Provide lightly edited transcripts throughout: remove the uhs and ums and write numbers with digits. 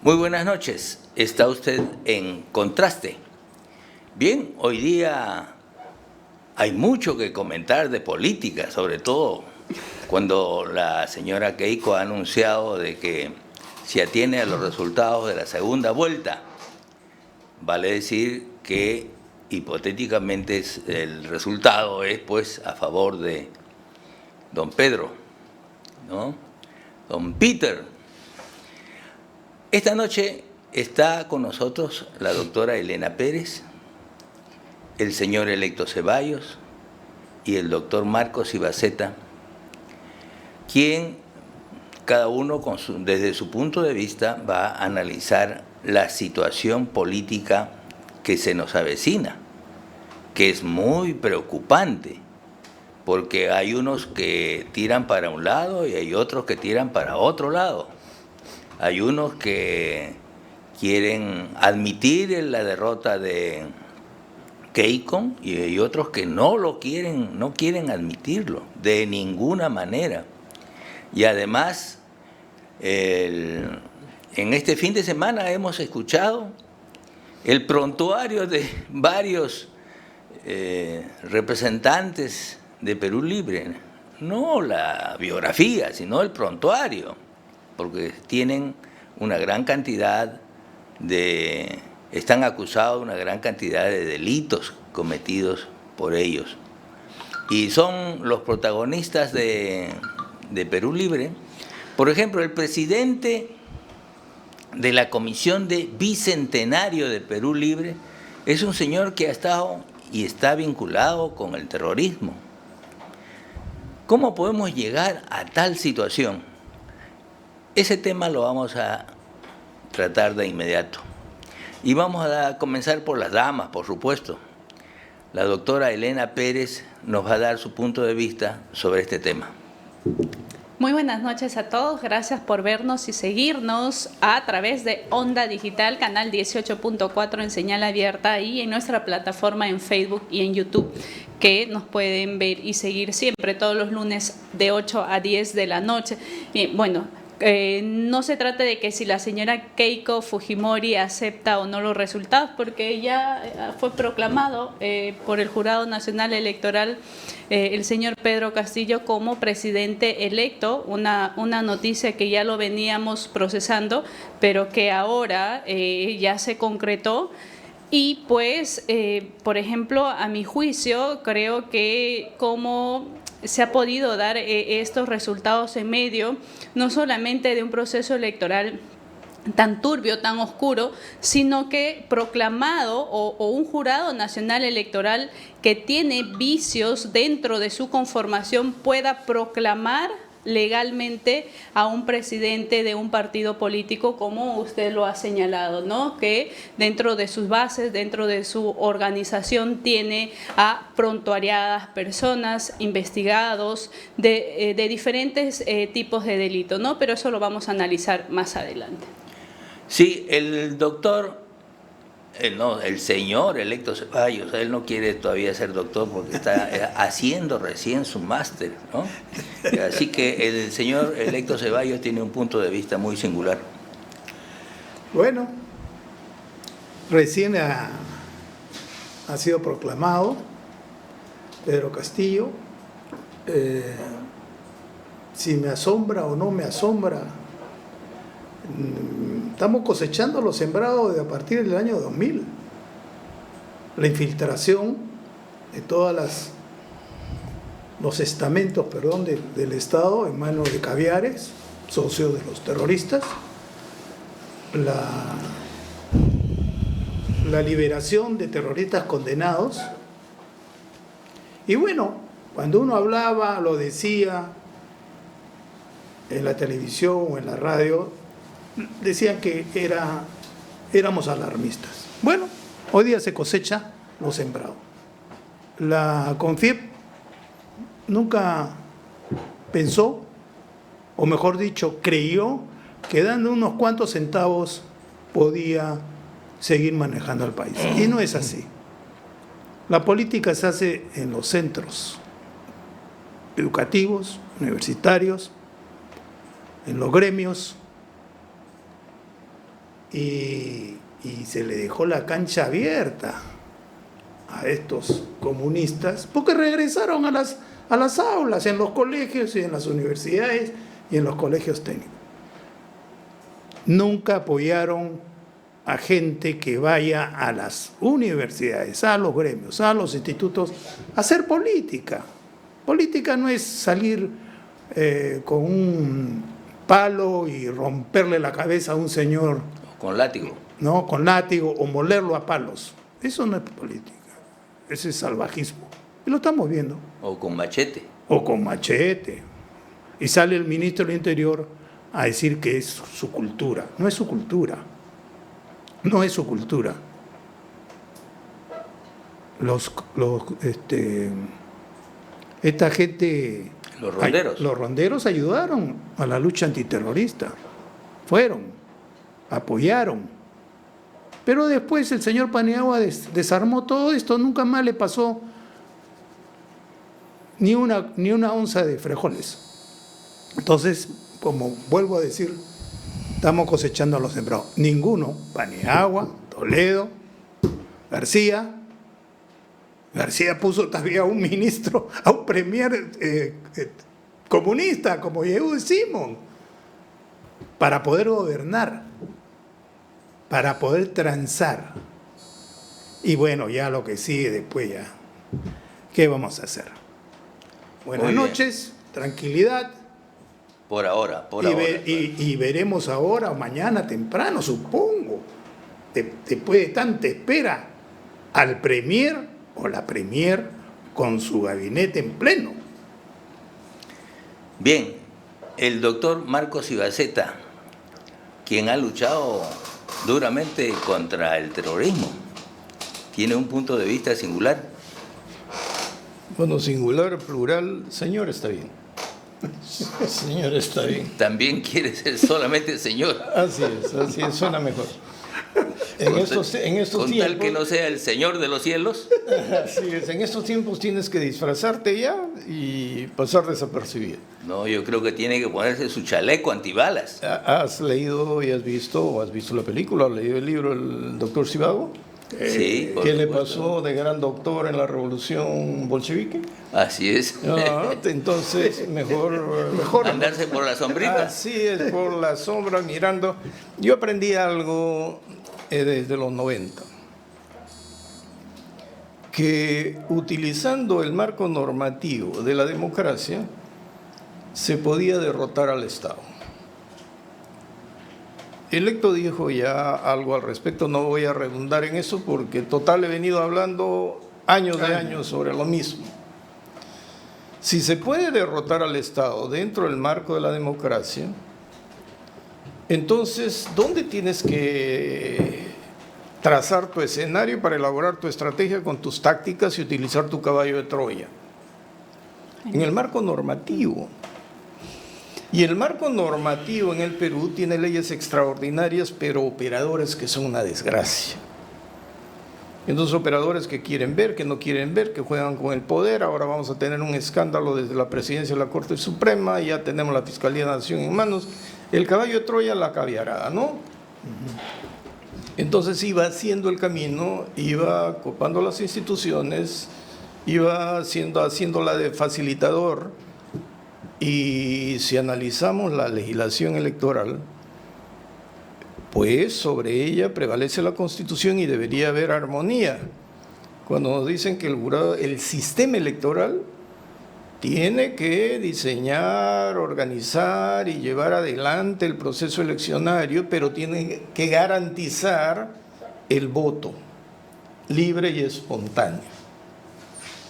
Muy buenas noches. Está usted en Contraste. Bien, hoy día hay mucho que comentar de política, sobre todo cuando la señora Keiko ha anunciado de que se atiene a los resultados de la segunda vuelta. Vale decir que hipotéticamente el resultado es pues a favor de don Pedro, ¿no? Don Peter. Esta noche está con nosotros la doctora Elena Pérez, el señor electo Ceballos y el doctor Marcos Ibaceta, quien cada uno desde su punto de vista va a analizar la situación política que se nos avecina, que es muy preocupante, porque hay unos que tiran para un lado y hay otros que tiran para otro lado. Hay unos que quieren admitir la derrota de Keiko y hay otros que no quieren admitirlo de ninguna manera. Y además, en este fin de semana hemos escuchado el prontuario de varios representantes de Perú Libre, no la biografía, sino el prontuario, porque tienen una gran cantidad están acusados de una gran cantidad de delitos cometidos por ellos. Y son los protagonistas de Perú Libre. Por ejemplo, el presidente de la Comisión de Bicentenario de Perú Libre es un señor que ha estado y está vinculado con el terrorismo. ¿Cómo podemos llegar a tal situación? Ese tema lo vamos a tratar de inmediato. Y vamos a comenzar por las damas, por supuesto. La doctora Elena Pérez nos va a dar su punto de vista sobre este tema. Muy buenas noches a todos, gracias por vernos y seguirnos a través de Onda Digital, canal 18.4 en señal abierta y en nuestra plataforma en Facebook y en YouTube, que nos pueden ver y seguir siempre todos los lunes de 8 a 10 de la noche. Bien, bueno, no se trata de que si la señora Keiko Fujimori acepta o no los resultados, porque ya fue proclamado por el Jurado Nacional Electoral el señor Pedro Castillo como presidente electo, una noticia que ya lo veníamos procesando, pero que ahora ya se concretó. Y pues, por ejemplo, a mi juicio, creo que como se ha podido dar estos resultados en medio, no solamente de un proceso electoral tan turbio, tan oscuro, sino que proclamado o un jurado nacional electoral que tiene vicios dentro de su conformación pueda proclamar legalmente a un presidente de un partido político, como usted lo ha señalado, ¿no? Que dentro de sus bases, dentro de su organización, tiene a prontuariadas personas, investigados de diferentes tipos de delitos, ¿no? Pero eso lo vamos a analizar más adelante. Sí, el doctor, el señor electo Ceballos, él no quiere todavía ser doctor porque está haciendo recién su máster, ¿no? Así que el señor electo Ceballos tiene un punto de vista muy singular. Bueno, recién ha sido proclamado Pedro Castillo. Si me asombra o no me asombra, estamos cosechando lo sembrado de a partir del año 2000. La infiltración de todos los estamentos del Estado en manos de caviares, socios de los terroristas, la liberación de terroristas condenados. Y bueno, cuando uno hablaba, lo decía en la televisión o en la radio, decían que éramos alarmistas. Bueno, hoy día se cosecha lo sembrado. La CONFIEP nunca pensó, o mejor dicho, creyó que dando unos cuantos centavos podía seguir manejando al país. Y no es así. La política se hace en los centros educativos, universitarios, en los gremios, y se le dejó la cancha abierta a estos comunistas porque regresaron a las aulas, en los colegios y en las universidades y en los colegios técnicos. Nunca apoyaron a gente que vaya a las universidades, a los gremios, a los institutos, a hacer política. Política no es salir con un palo y romperle la cabeza a un señor. Con látigo. No, con látigo o molerlo a palos. Eso no es política. Ese es salvajismo. Y lo estamos viendo. O con machete. O con machete. Y sale el ministro del Interior a decir que es su cultura. No es su cultura. No es su cultura. Esta gente... Los ronderos. Los ronderos ayudaron a la lucha antiterrorista. Fueron, apoyaron. Pero después el señor Paniagua desarmó todo esto, nunca más le pasó ni una onza de frijoles. Entonces, como vuelvo a decir, estamos cosechando a los sembrados. Ninguno, Paniagua, Toledo, García puso todavía a un ministro, a un premier comunista como Yehudi Simón, para poder gobernar, para poder transar. Y bueno, ya lo que sigue después ya, ¿qué vamos a hacer? Buenas noches, tranquilidad. Por ahora. Y veremos ahora o mañana temprano, supongo, después de tanta espera, al premier o la premier con su gabinete en pleno. Bien, el doctor Marcos Ibaceta, quien ha luchado duramente contra el terrorismo, tiene un punto de vista singular. Bueno, singular, plural, señor está bien. Señor está bien. También quiere ser solamente señor. Así es, suena mejor. En estos con tiempos, tal que no sea el señor de los cielos. Así es, en estos tiempos tienes que disfrazarte ya y pasar desapercibido. No, yo creo que tiene que ponerse su chaleco antibalas. ¿Has leído y has visto la película, has leído el libro El Doctor Zhivago? Sí, ¿Qué le pasó de gran doctor en la revolución bolchevique? Así es. Entonces, mejor andarse por la sombrita. Así es, por la sombra, mirando. Yo aprendí algo desde los 90, que utilizando el marco normativo de la democracia se podía derrotar al Estado. Electo dijo ya algo al respecto, no voy a redundar en eso porque total he venido hablando años de años sobre lo mismo. Si se puede derrotar al Estado dentro del marco de la democracia, entonces, ¿dónde tienes que trazar tu escenario para elaborar tu estrategia con tus tácticas y utilizar tu caballo de Troya? En el marco normativo. Y el marco normativo en el Perú tiene leyes extraordinarias, pero operadores que son una desgracia. Entonces, operadores que quieren ver, que no quieren ver, que juegan con el poder. Ahora vamos a tener un escándalo desde la presidencia de la Corte Suprema, ya tenemos la Fiscalía de la Nación en manos. El caballo de Troya, la caviarada, ¿no? Entonces iba haciendo el camino, iba copando las instituciones, iba haciéndola de facilitador. Y si analizamos la legislación electoral, pues sobre ella prevalece la Constitución y debería haber armonía. Cuando nos dicen que el sistema electoral tiene que diseñar, organizar y llevar adelante el proceso eleccionario, pero tiene que garantizar el voto libre y espontáneo.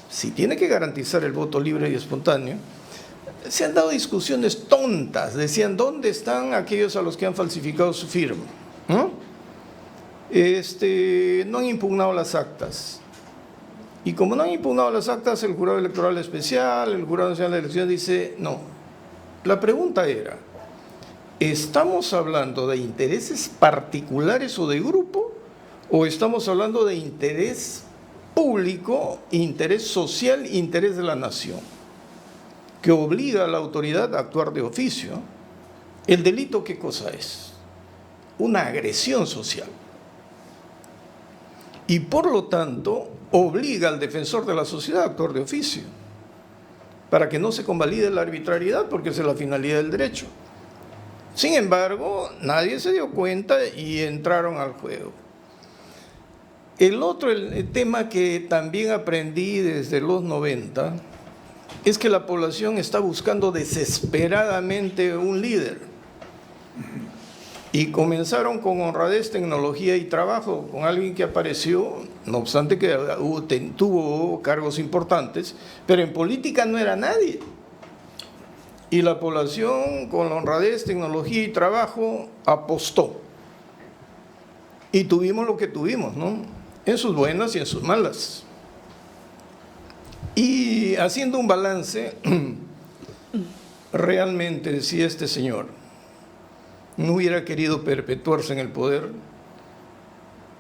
Si tiene que garantizar el voto libre y espontáneo, se han dado discusiones tontas, decían, ¿dónde están aquellos a los que han falsificado su firma? ¿No? No han impugnado las actas. Y como no han impugnado las actas, el Jurado Electoral Especial, el Jurado Nacional de Elecciones dice, no. La pregunta era, ¿estamos hablando de intereses particulares o de grupo? ¿O estamos hablando de interés público, interés social, interés de la nación? Que obliga a la autoridad a actuar de oficio. ¿El delito qué cosa es? una agresión social. Y por lo tanto, obliga al defensor de la sociedad a actuar de oficio, para que no se convalide la arbitrariedad, porque esa es la finalidad del derecho. Sin embargo, nadie se dio cuenta y entraron al juego. El otro el tema que también aprendí desde los 90 es que la población está buscando desesperadamente un líder. Y comenzaron con honradez, tecnología y trabajo, con alguien que apareció, no obstante que tuvo cargos importantes, pero en política no era nadie. Y la población, con la honradez, tecnología y trabajo, apostó. Y tuvimos lo que tuvimos, ¿no? En sus buenas y en sus malas. Y haciendo un balance, realmente si este señor no hubiera querido perpetuarse en el poder,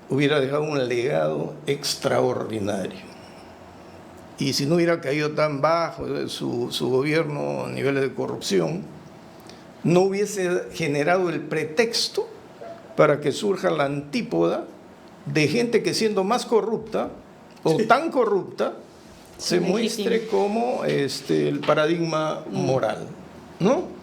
hubiera dejado un legado extraordinario. Y si no hubiera caído tan bajo su gobierno a niveles de corrupción, no hubiese generado el pretexto para que surja la antípoda de gente que, siendo más corrupta o tan corrupta, se muestre como el paradigma moral, ¿no?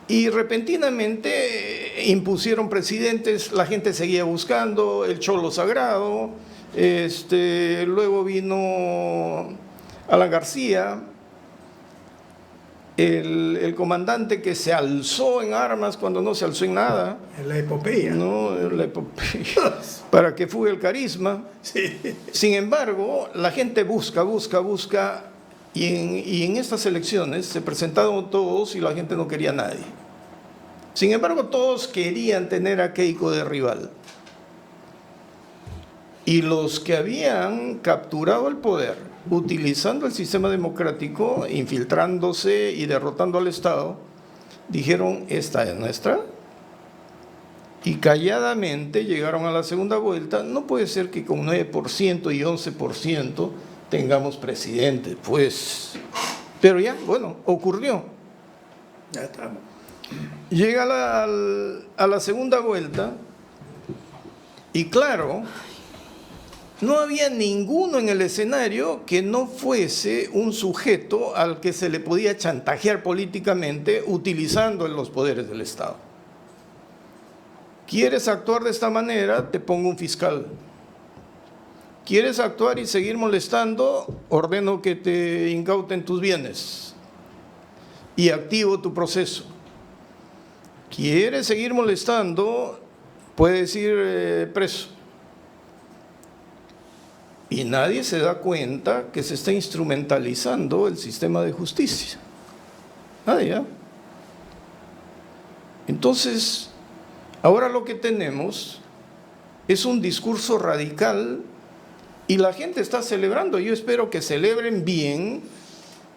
Y repentinamente impusieron presidentes, la gente seguía buscando el cholo sagrado, luego vino Alan García, el comandante que se alzó en armas cuando no se alzó en nada. En la epopeya. No, en la epopeya. Para que fugue el carisma. Sí. Sin embargo, la gente busca, y en estas elecciones se presentaron todos y la gente no quería a nadie. Sin embargo, todos querían tener a Keiko de rival. Y los que habían capturado el poder, utilizando el sistema democrático, infiltrándose y derrotando al Estado, dijeron, esta es nuestra. Y calladamente llegaron a la segunda vuelta. No puede ser que con 9% y 11% tengamos presidente, pues. Pero ya, bueno, ocurrió. Ya estamos. Llega a la segunda vuelta y claro, no había ninguno en el escenario que no fuese un sujeto al que se le podía chantajear políticamente utilizando los poderes del Estado. ¿Quieres actuar de esta manera? Te pongo un fiscal. ¿Quieres actuar y seguir molestando? Ordeno que te incauten tus bienes y activo tu proceso. ¿Quieres seguir molestando? Puedes ir preso. Y nadie se da cuenta que se está instrumentalizando el sistema de justicia. Nadie, ¿eh? Entonces, ahora lo que tenemos es un discurso radical y la gente está celebrando. Yo espero que celebren bien,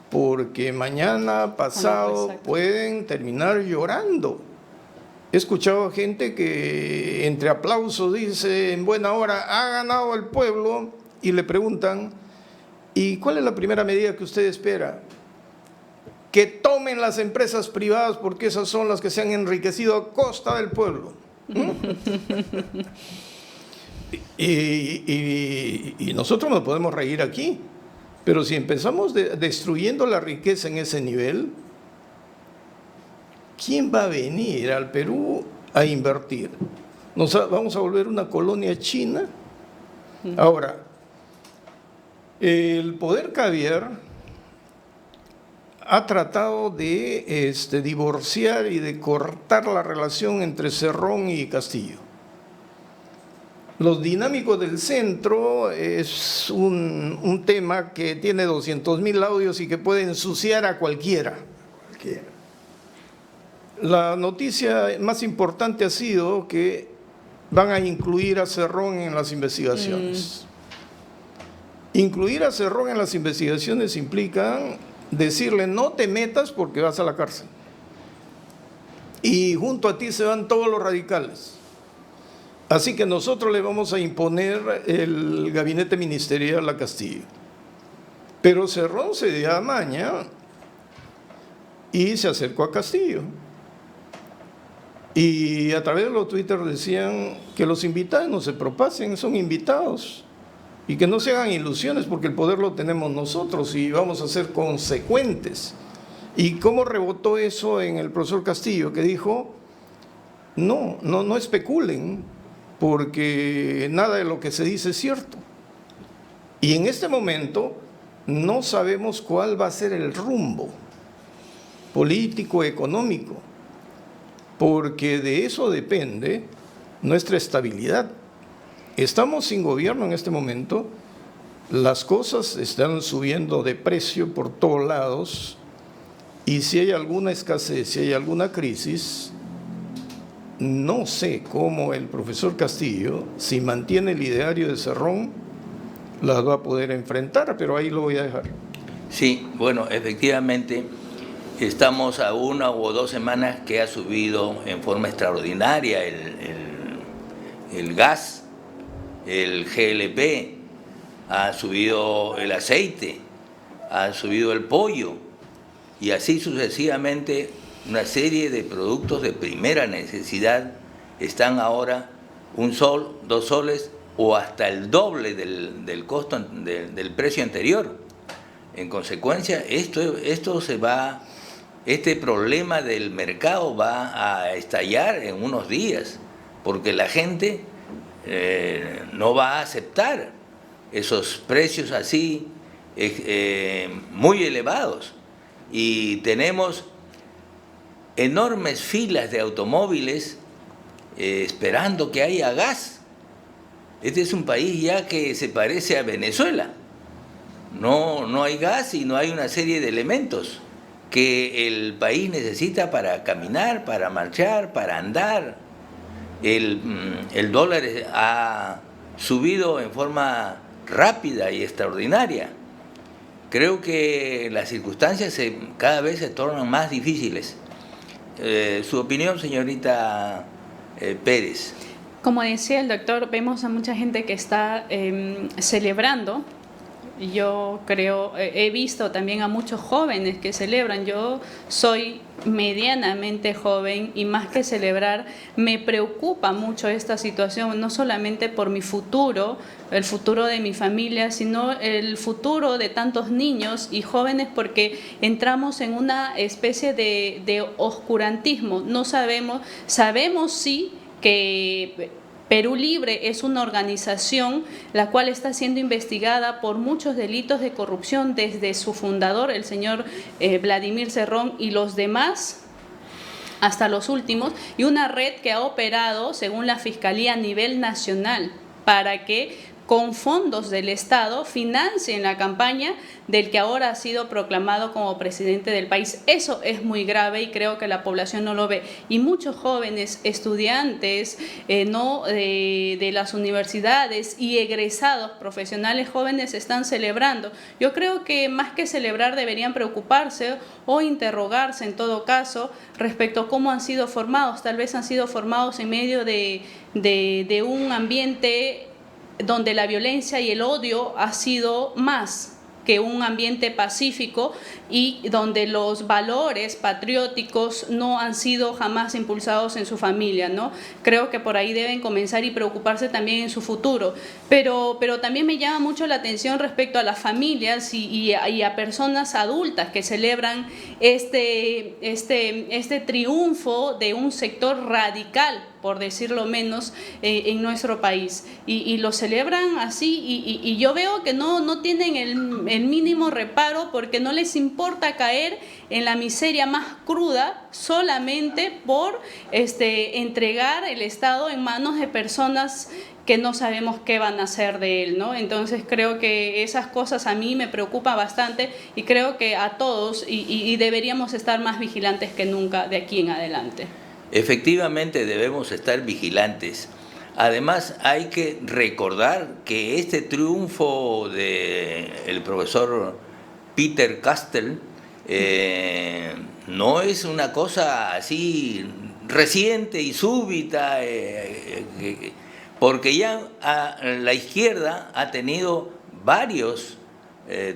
porque mañana, pasado, pueden terminar llorando. He escuchado a gente que entre aplausos dice, en buena hora, ha ganado el pueblo, y le preguntan, ¿y cuál es la primera medida que usted espera? Que tomen las empresas privadas, porque esas son las que se han enriquecido a costa del pueblo. Y nosotros nos podemos reír aquí, pero si empezamos destruyendo la riqueza en ese nivel, ¿quién va a venir al Perú a invertir? ¿Nos vamos a volver una colonia china? Ahora, el poder caviar ha tratado de divorciar y de cortar la relación entre Cerrón y Castillo. Los dinámicos del centro es un tema que tiene 200.000 audios y que puede ensuciar a cualquiera. La noticia más importante ha sido que van a incluir a Cerrón en las investigaciones. Incluir a Cerrón en las investigaciones implica decirle no te metas porque vas a la cárcel. Y junto a ti se van todos los radicales. Así que nosotros le vamos a imponer el gabinete ministerial a Castillo. Pero Cerrón se dio a maña y se acercó a Castillo. Y a través de los Twitter decían que los invitados no se propasen, son invitados. Y que no se hagan ilusiones porque el poder lo tenemos nosotros y vamos a ser consecuentes. ¿Y cómo rebotó eso en el profesor Castillo? Que dijo, no especulen porque nada de lo que se dice es cierto. Y en este momento no sabemos cuál va a ser el rumbo político, económico, porque de eso depende nuestra estabilidad. Estamos sin gobierno en este momento, las cosas están subiendo de precio por todos lados y si hay alguna escasez, si hay alguna crisis, no sé cómo el profesor Castillo, si mantiene el ideario de Cerrón, las va a poder enfrentar, pero ahí lo voy a dejar. Sí, bueno, efectivamente estamos a 1 o 2 semanas que ha subido en forma extraordinaria el gas, el GLP, ha subido el aceite, ha subido el pollo y así sucesivamente una serie de productos de primera necesidad están ahora 1 sol, 2 soles o hasta el doble del costo del precio anterior. En consecuencia, este problema del mercado va a estallar en unos días, porque la gente no va a aceptar esos precios así muy elevados. Y tenemos enormes filas de automóviles esperando que haya gas. Este es un país ya que se parece a Venezuela. No hay gas y no hay una serie de elementos que el país necesita para caminar, para marchar, para andar. El dólar ha subido en forma rápida y extraordinaria. Creo que las circunstancias cada vez se tornan más difíciles. Su opinión, señorita Pérez. Como decía el doctor, vemos a mucha gente que está celebrando. Yo creo, he visto también a muchos jóvenes que celebran. Yo soy medianamente joven y más que celebrar, me preocupa mucho esta situación, no solamente por mi futuro, el futuro de mi familia, sino el futuro de tantos niños y jóvenes, porque entramos en una especie de oscurantismo. No sabemos sí que Perú Libre es una organización la cual está siendo investigada por muchos delitos de corrupción desde su fundador, el señor Vladimir Cerrón, y los demás hasta los últimos, y una red que ha operado, según la Fiscalía, a nivel nacional para que con fondos del Estado financien la campaña del que ahora ha sido proclamado como presidente del país. Eso es muy grave y creo que la población no lo ve. Y muchos jóvenes estudiantes de las universidades y egresados profesionales jóvenes están celebrando. Yo creo que más que celebrar deberían preocuparse o interrogarse en todo caso respecto a cómo han sido formados. Tal vez han sido formados en medio de un ambiente donde la violencia y el odio ha sido más que un ambiente pacífico y donde los valores patrióticos no han sido jamás impulsados en su familia, ¿no? Creo que por ahí deben comenzar y preocuparse también en su futuro. Pero también me llama mucho la atención respecto a las familias y a personas adultas que celebran este triunfo de un sector radical, por decirlo menos, en nuestro país. Y lo celebran así y yo veo que no tienen el mínimo reparo porque no les importa caer en la miseria más cruda solamente por entregar el Estado en manos de personas que no sabemos qué van a hacer de él, ¿no? Entonces creo que esas cosas a mí me preocupan bastante y creo que a todos y deberíamos estar más vigilantes que nunca de aquí en adelante. Efectivamente debemos estar vigilantes. Además hay que recordar que este triunfo del profesor Peter Castell no es una cosa así reciente y súbita, porque ya la izquierda ha tenido varios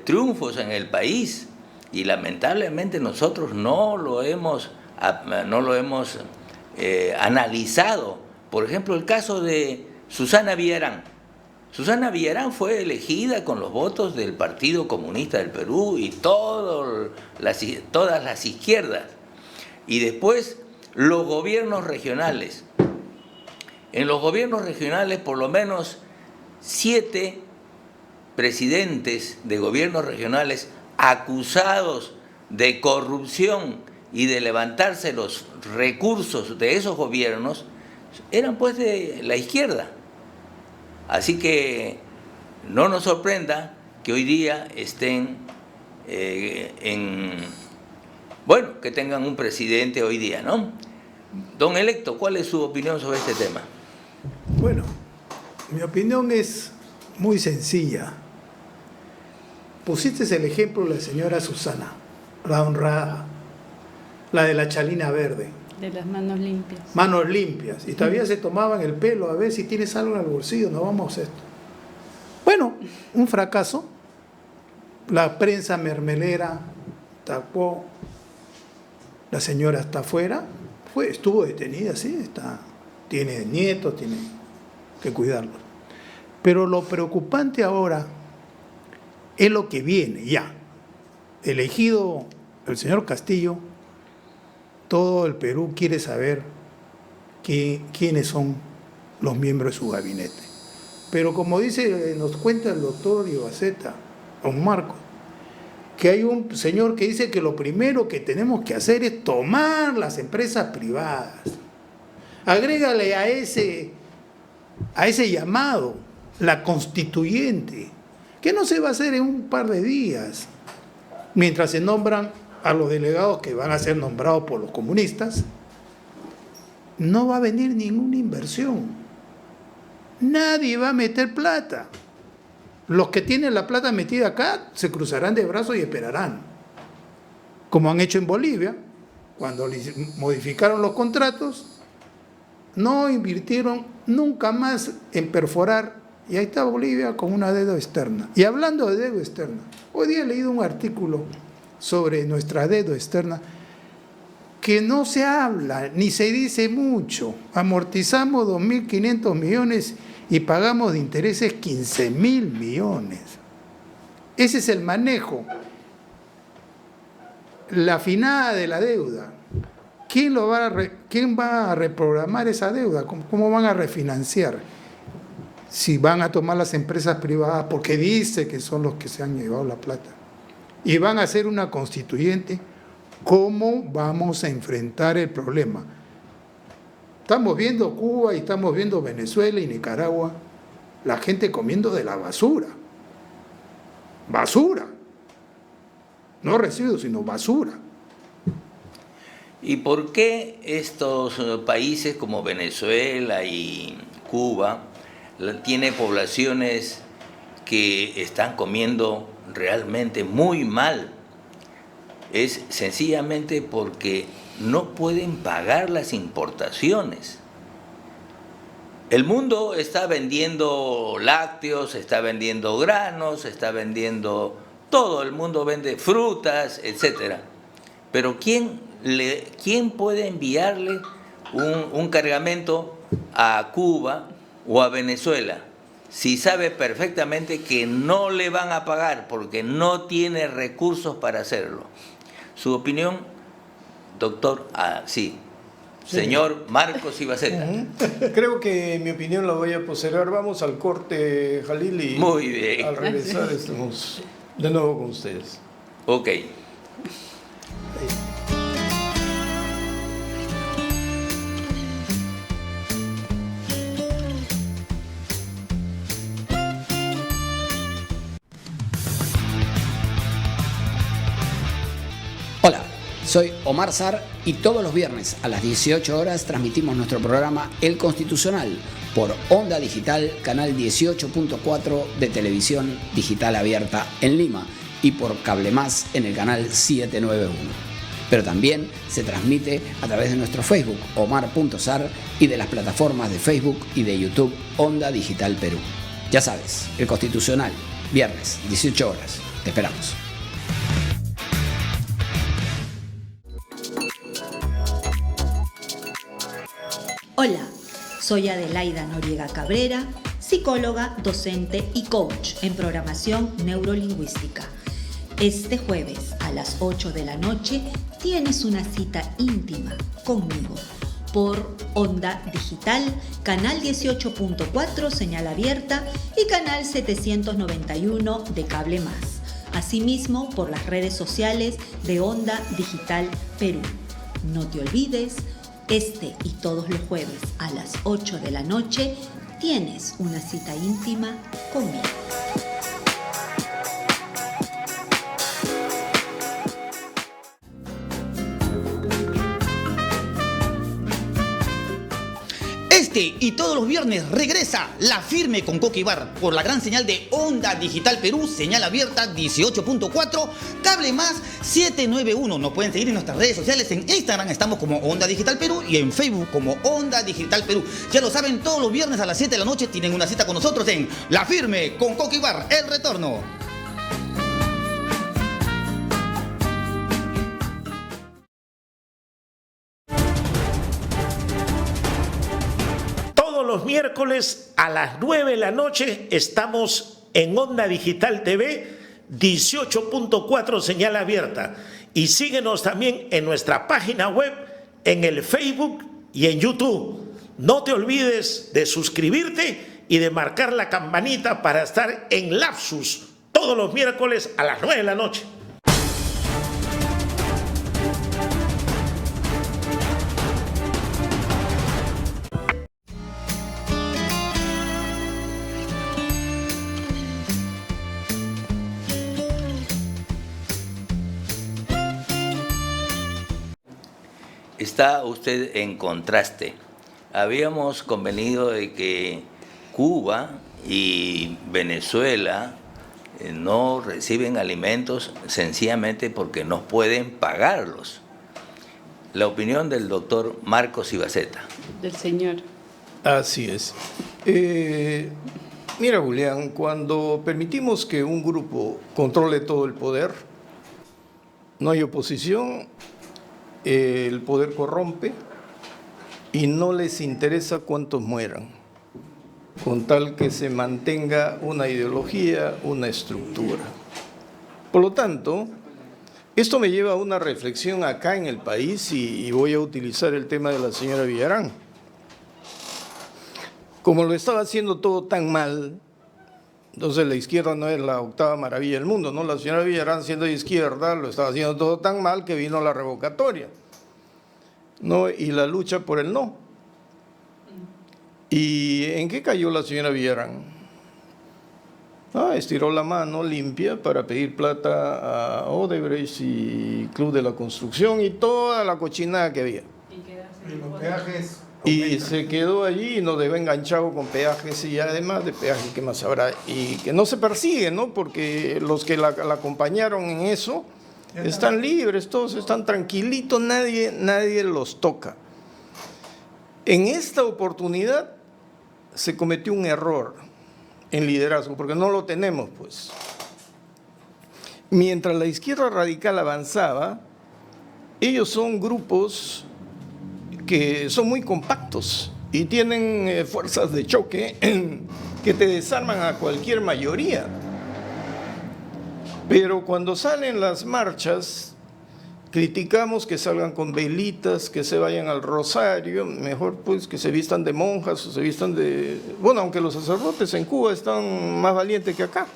triunfos en el país y lamentablemente nosotros no lo hemos analizado, por ejemplo, el caso de Susana Villarán. Susana Villarán fue elegida con los votos del Partido Comunista del Perú y todas las izquierdas. Y después los gobiernos regionales. En los gobiernos regionales, por lo menos 7 presidentes de gobiernos regionales acusados de corrupción y de levantarse los recursos de esos gobiernos eran pues de la izquierda. Así que no nos sorprenda que hoy día estén que tengan un presidente hoy día, ¿no? Don electo, ¿cuál es su opinión sobre este tema? Bueno, mi opinión es muy sencilla. Pusiste el ejemplo de la señora Susana, la honrada, la de la chalina verde. De las manos limpias. Manos limpias. Y todavía se tomaban el pelo a ver si tienes algo en el bolsillo, no vamos a esto. Bueno, un fracaso. La prensa mermelera tapó. La señora está afuera. Estuvo detenida, sí, tiene nietos, tiene que cuidarlos. Pero lo preocupante ahora es lo que viene ya. Elegido el señor Castillo, todo el Perú quiere saber quiénes son los miembros de su gabinete. Pero como nos cuenta el doctor Ibaceta, don Marco, que hay un señor que dice que lo primero que tenemos que hacer es tomar las empresas privadas. Agrégale a ese llamado la constituyente, que no se va a hacer en un par de días, mientras se nombran a los delegados que van a ser nombrados por los comunistas. No va a venir ninguna inversión. Nadie va a meter plata. Los que tienen la plata metida acá se cruzarán de brazos y esperarán. Como han hecho en Bolivia, cuando modificaron los contratos, no invirtieron nunca más en perforar, y ahí está Bolivia con una deuda externa. Y hablando de deuda externa, hoy día he leído un artículo sobre nuestra deuda externa que no se habla ni se dice mucho. Amortizamos 2.500 millones y pagamos de intereses 15.000 millones. Ese es el manejo. La afinada de la deuda. ¿Quién va a reprogramar esa deuda? ¿Cómo van a refinanciar? Si van a tomar las empresas privadas, porque dice que son los que se han llevado la plata, y van a hacer una constituyente, ¿cómo vamos a enfrentar el problema? Estamos viendo Cuba y estamos viendo Venezuela y Nicaragua, la gente comiendo de la basura. Basura. No residuos, sino basura. ¿Y por qué estos países como Venezuela y Cuba tienen poblaciones que están comiendo realmente muy mal? Es sencillamente porque no pueden pagar las importaciones. El mundo está vendiendo lácteos, está vendiendo granos, está vendiendo todo, el mundo vende frutas, etc. Pero ¿quién puede enviarle un cargamento a Cuba o a Venezuela si sabe perfectamente que no le van a pagar porque no tiene recursos para hacerlo? Su opinión, doctor, sí. Señor Marcos Ibaceta. Creo que mi opinión la voy a poseer. Vamos al corte, Jalil, y muy bien. Al regresar estamos de nuevo con ustedes. Ok. Hola, soy Omar Sar y todos los viernes a las 18 horas transmitimos nuestro programa El Constitucional por Onda Digital, canal 18.4 de televisión digital abierta en Lima y por Cable Más en el canal 791. Pero también se transmite a través de nuestro Facebook Omar.Sar y de las plataformas de Facebook y de YouTube Onda Digital Perú. Ya sabes, El Constitucional, viernes, 18 horas. Te esperamos. Hola, soy Adelaida Noriega Cabrera, psicóloga, docente y coach en programación neurolingüística. Este jueves a las 8 de la noche tienes una cita íntima conmigo por Onda Digital, canal 18.4 señal abierta y canal 791 de Cable Más. Asimismo por las redes sociales de Onda Digital Perú. No te olvides, este y todos los jueves a las 8 de la noche tienes una cita íntima conmigo. Este y todos los viernes regresa La Firme con Coqui Bar por la gran señal de Onda Digital Perú, señal abierta 18.4, Cable Más 791. Nos pueden seguir en nuestras redes sociales. En Instagram estamos como Onda Digital Perú y en Facebook como Onda Digital Perú. Ya lo saben, todos los viernes a las 7 de la noche tienen una cita con nosotros en La Firme con Coqui Bar, el retorno. Los miércoles a las 9 de la noche estamos en Onda Digital TV 18.4 señal abierta y síguenos también en nuestra página web, en el Facebook y en YouTube. No te olvides de suscribirte y de marcar la campanita para estar en Lapsus todos los miércoles a las 9 de la noche. Está usted en contraste. Habíamos convenido de que Cuba y Venezuela no reciben alimentos sencillamente porque no pueden pagarlos. La opinión del doctor Marcos Ibaceta. Del señor. Así es. Mira, Julián, cuando permitimos que un grupo controle todo el poder, no hay oposición, el poder corrompe y no les interesa cuántos mueran, con tal que se mantenga una ideología, una estructura. Por lo tanto, esto me lleva a una reflexión acá en el país y voy a utilizar el tema de la señora Villarán. Como lo estaba haciendo todo tan mal, entonces la izquierda no es la octava maravilla del mundo, ¿no? La señora Villarán, siendo de izquierda, lo estaba haciendo todo tan mal que vino la revocatoria, ¿no? Y la lucha por el no. ¿Y en qué cayó la señora Villarán? Estiró la mano limpia para pedir plata a Odebrecht y Club de la Construcción y toda la cochinada que había. Y los peajes. Y se quedó allí y nos dejó enganchado con peajes y además de peajes, ¿qué más habrá? Y que no se persigue, ¿no? Porque los que la acompañaron en eso están libres, todos están tranquilitos, nadie los toca. En esta oportunidad se cometió un error en liderazgo, porque no lo tenemos, pues. Mientras la izquierda radical avanzaba, ellos son grupos que son muy compactos y tienen fuerzas de choque que te desarman a cualquier mayoría. Pero cuando salen las marchas, criticamos que salgan con velitas, que se vayan al rosario, mejor pues que se vistan de monjas o se vistan de... Bueno, aunque los sacerdotes en Cuba están más valientes que acá.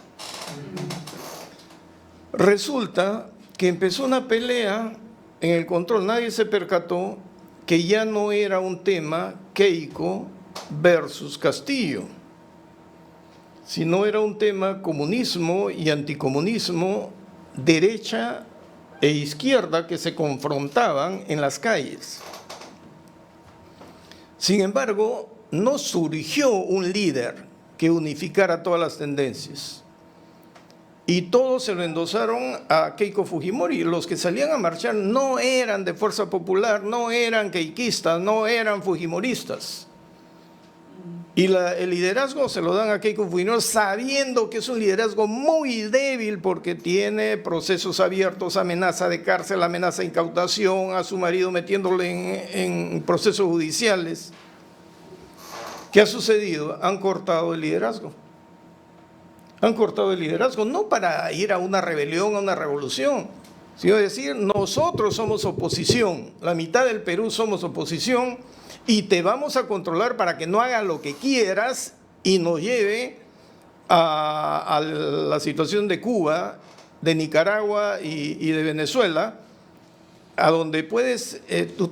Resulta que empezó una pelea en el control, nadie se percató que ya no era un tema Keiko versus Castillo, sino era un tema comunismo y anticomunismo, derecha e izquierda que se confrontaban en las calles. Sin embargo, no surgió un líder que unificara todas las tendencias. Y todos se lo endosaron a Keiko Fujimori. Los que salían a marchar no eran de Fuerza Popular, no eran keikistas, no eran fujimoristas. Y el liderazgo se lo dan a Keiko Fujimori sabiendo que es un liderazgo muy débil porque tiene procesos abiertos, amenaza de cárcel, amenaza de incautación, a su marido metiéndole en procesos judiciales. ¿Qué ha sucedido? Han cortado el liderazgo. Han cortado el liderazgo, no para ir a una rebelión, a una revolución, sino decir, nosotros somos oposición, la mitad del Perú somos oposición y te vamos a controlar para que no hagas lo que quieras y nos lleve a la situación de Cuba, de Nicaragua y de Venezuela, a donde puedes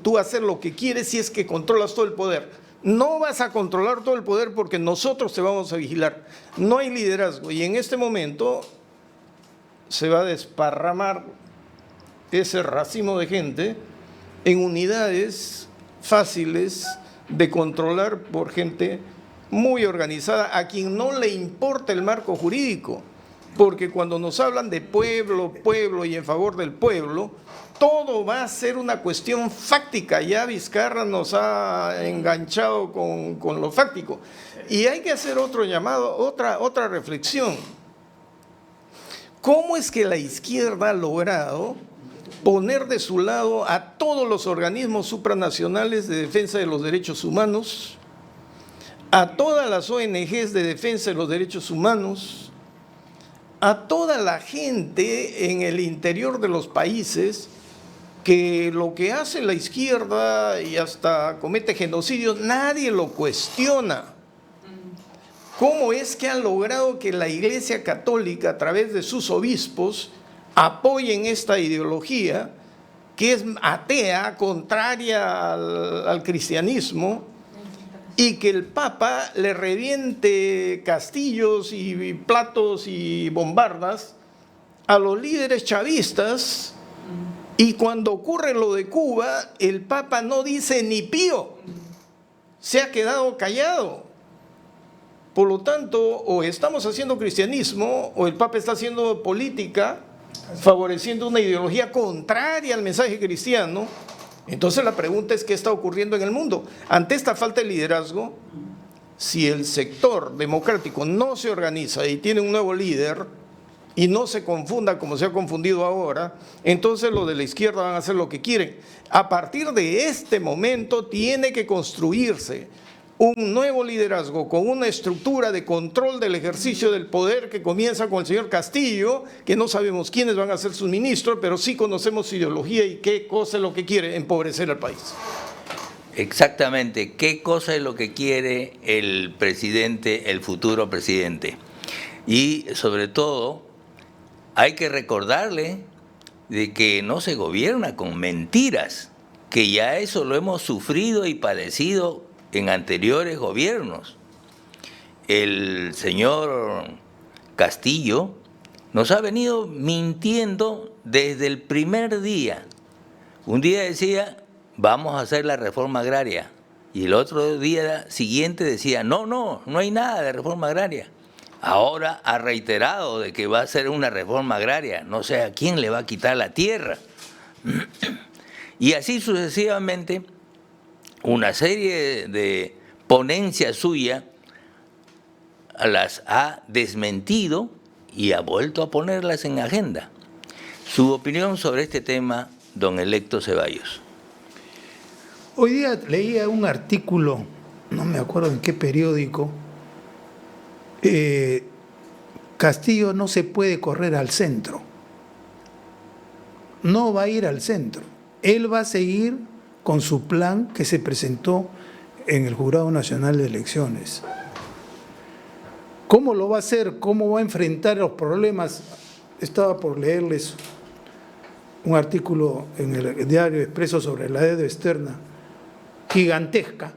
tú hacer lo que quieres si es que controlas todo el poder. No vas a controlar todo el poder porque nosotros te vamos a vigilar. No hay liderazgo y en este momento se va a desparramar ese racimo de gente en unidades fáciles de controlar por gente muy organizada a quien no le importa el marco jurídico. Porque cuando nos hablan de pueblo, pueblo y en favor del pueblo, todo va a ser una cuestión fáctica. Ya Vizcarra nos ha enganchado con lo fáctico. Y hay que hacer otro llamado, otra reflexión. ¿Cómo es que la izquierda ha logrado poner de su lado a todos los organismos supranacionales de defensa de los derechos humanos, a todas las ONGs de defensa de los derechos humanos, a toda la gente en el interior de los países que lo que hace la izquierda y hasta comete genocidios, nadie lo cuestiona? ¿Cómo es que han logrado que la Iglesia Católica, a través de sus obispos, apoyen esta ideología que es atea, contraria al cristianismo, y que el Papa le reviente castillos y platos y bombardas a los líderes chavistas? Y cuando ocurre lo de Cuba, el Papa no dice ni pío, se ha quedado callado. Por lo tanto, o estamos haciendo cristianismo, o el Papa está haciendo política, favoreciendo una ideología contraria al mensaje cristiano. Entonces la pregunta es, ¿qué está ocurriendo en el mundo? Ante esta falta de liderazgo, si el sector democrático no se organiza y tiene un nuevo líder y no se confunda como se ha confundido ahora, entonces los de la izquierda van a hacer lo que quieren. A partir de este momento tiene que construirse un nuevo liderazgo con una estructura de control del ejercicio del poder que comienza con el señor Castillo, que no sabemos quiénes van a ser sus ministros, pero sí conocemos su ideología y qué cosa es lo que quiere: empobrecer al país. Exactamente, qué cosa es lo que quiere el presidente, el futuro presidente. Y sobre todo, hay que recordarle de que no se gobierna con mentiras, que ya eso lo hemos sufrido y padecido en anteriores gobiernos. El señor Castillo nos ha venido mintiendo desde el primer día. Un día decía, vamos a hacer la reforma agraria, y el otro día siguiente decía, no hay nada de reforma agraria. Ahora ha reiterado de que va a hacer una reforma agraria, no sé a quién le va a quitar la tierra. Y así sucesivamente, una serie de ponencias suyas las ha desmentido y ha vuelto a ponerlas en agenda. Su opinión sobre este tema, don Electo Ceballos. Hoy día leía un artículo, no me acuerdo en qué periódico. Castillo no se puede correr al centro. No va a ir al centro. Él va a seguir con su plan que se presentó en el Jurado Nacional de Elecciones. ¿Cómo lo va a hacer? ¿Cómo va a enfrentar los problemas? Estaba por leerles un artículo en el diario Expreso sobre la deuda externa, gigantesca,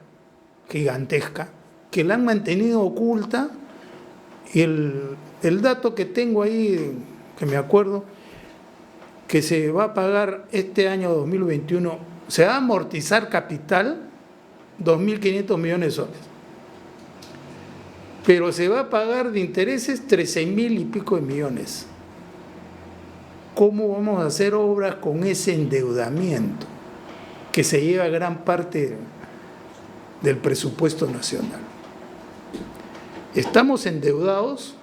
que la han mantenido oculta, y el dato que tengo ahí, que me acuerdo, que se va a pagar este año 2021, se va a amortizar capital 2.500 millones de soles, pero se va a pagar de intereses 13.000 y pico de millones. ¿Cómo vamos a hacer obras con ese endeudamiento que se lleva gran parte del presupuesto nacional? Estamos endeudados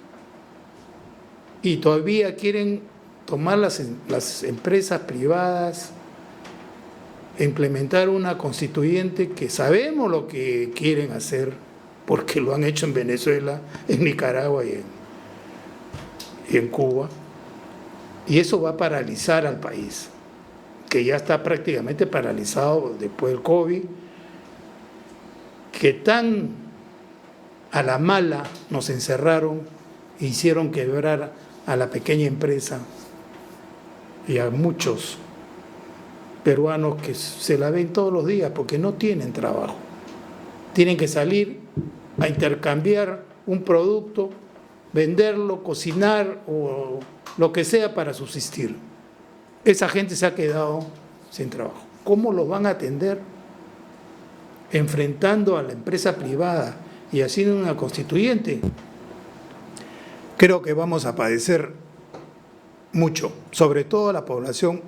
y todavía quieren tomar las empresas privadas, implementar una constituyente que sabemos lo que quieren hacer, porque lo han hecho en Venezuela, en Nicaragua y en Cuba. Y eso va a paralizar al país, que ya está prácticamente paralizado después del COVID, que tan a la mala nos encerraron e hicieron quebrar a la pequeña empresa y a muchos peruanos que se la ven todos los días porque no tienen trabajo. Tienen que salir a intercambiar un producto, venderlo, cocinar o lo que sea para subsistir. Esa gente se ha quedado sin trabajo. ¿Cómo los van a atender? Enfrentando a la empresa privada y haciendo una constituyente. Creo que vamos a padecer mucho, sobre todo la población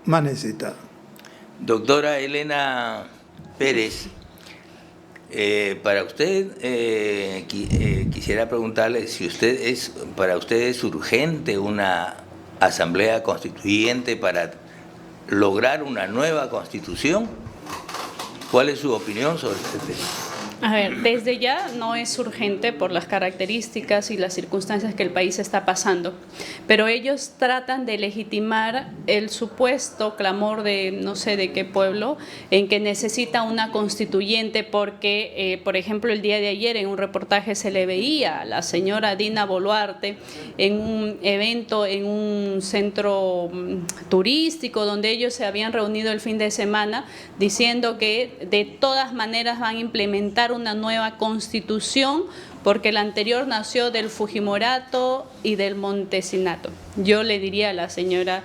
más necesitada. Doctora Elena Pérez, para usted quisiera preguntarle si para usted es urgente una asamblea constituyente para lograr una nueva constitución. ¿Cuál es su opinión sobre este tema? A ver, desde ya no es urgente por las características y las circunstancias que el país está pasando, pero ellos tratan de legitimar el supuesto clamor de no sé de qué pueblo en que necesita una constituyente porque, por ejemplo, el día de ayer en un reportaje se le veía a la señora Dina Boluarte en un evento en un centro turístico donde ellos se habían reunido el fin de semana diciendo que de todas maneras van a implementar una nueva constitución porque la anterior nació del Fujimorato y del Montesinato. Yo le diría a la señora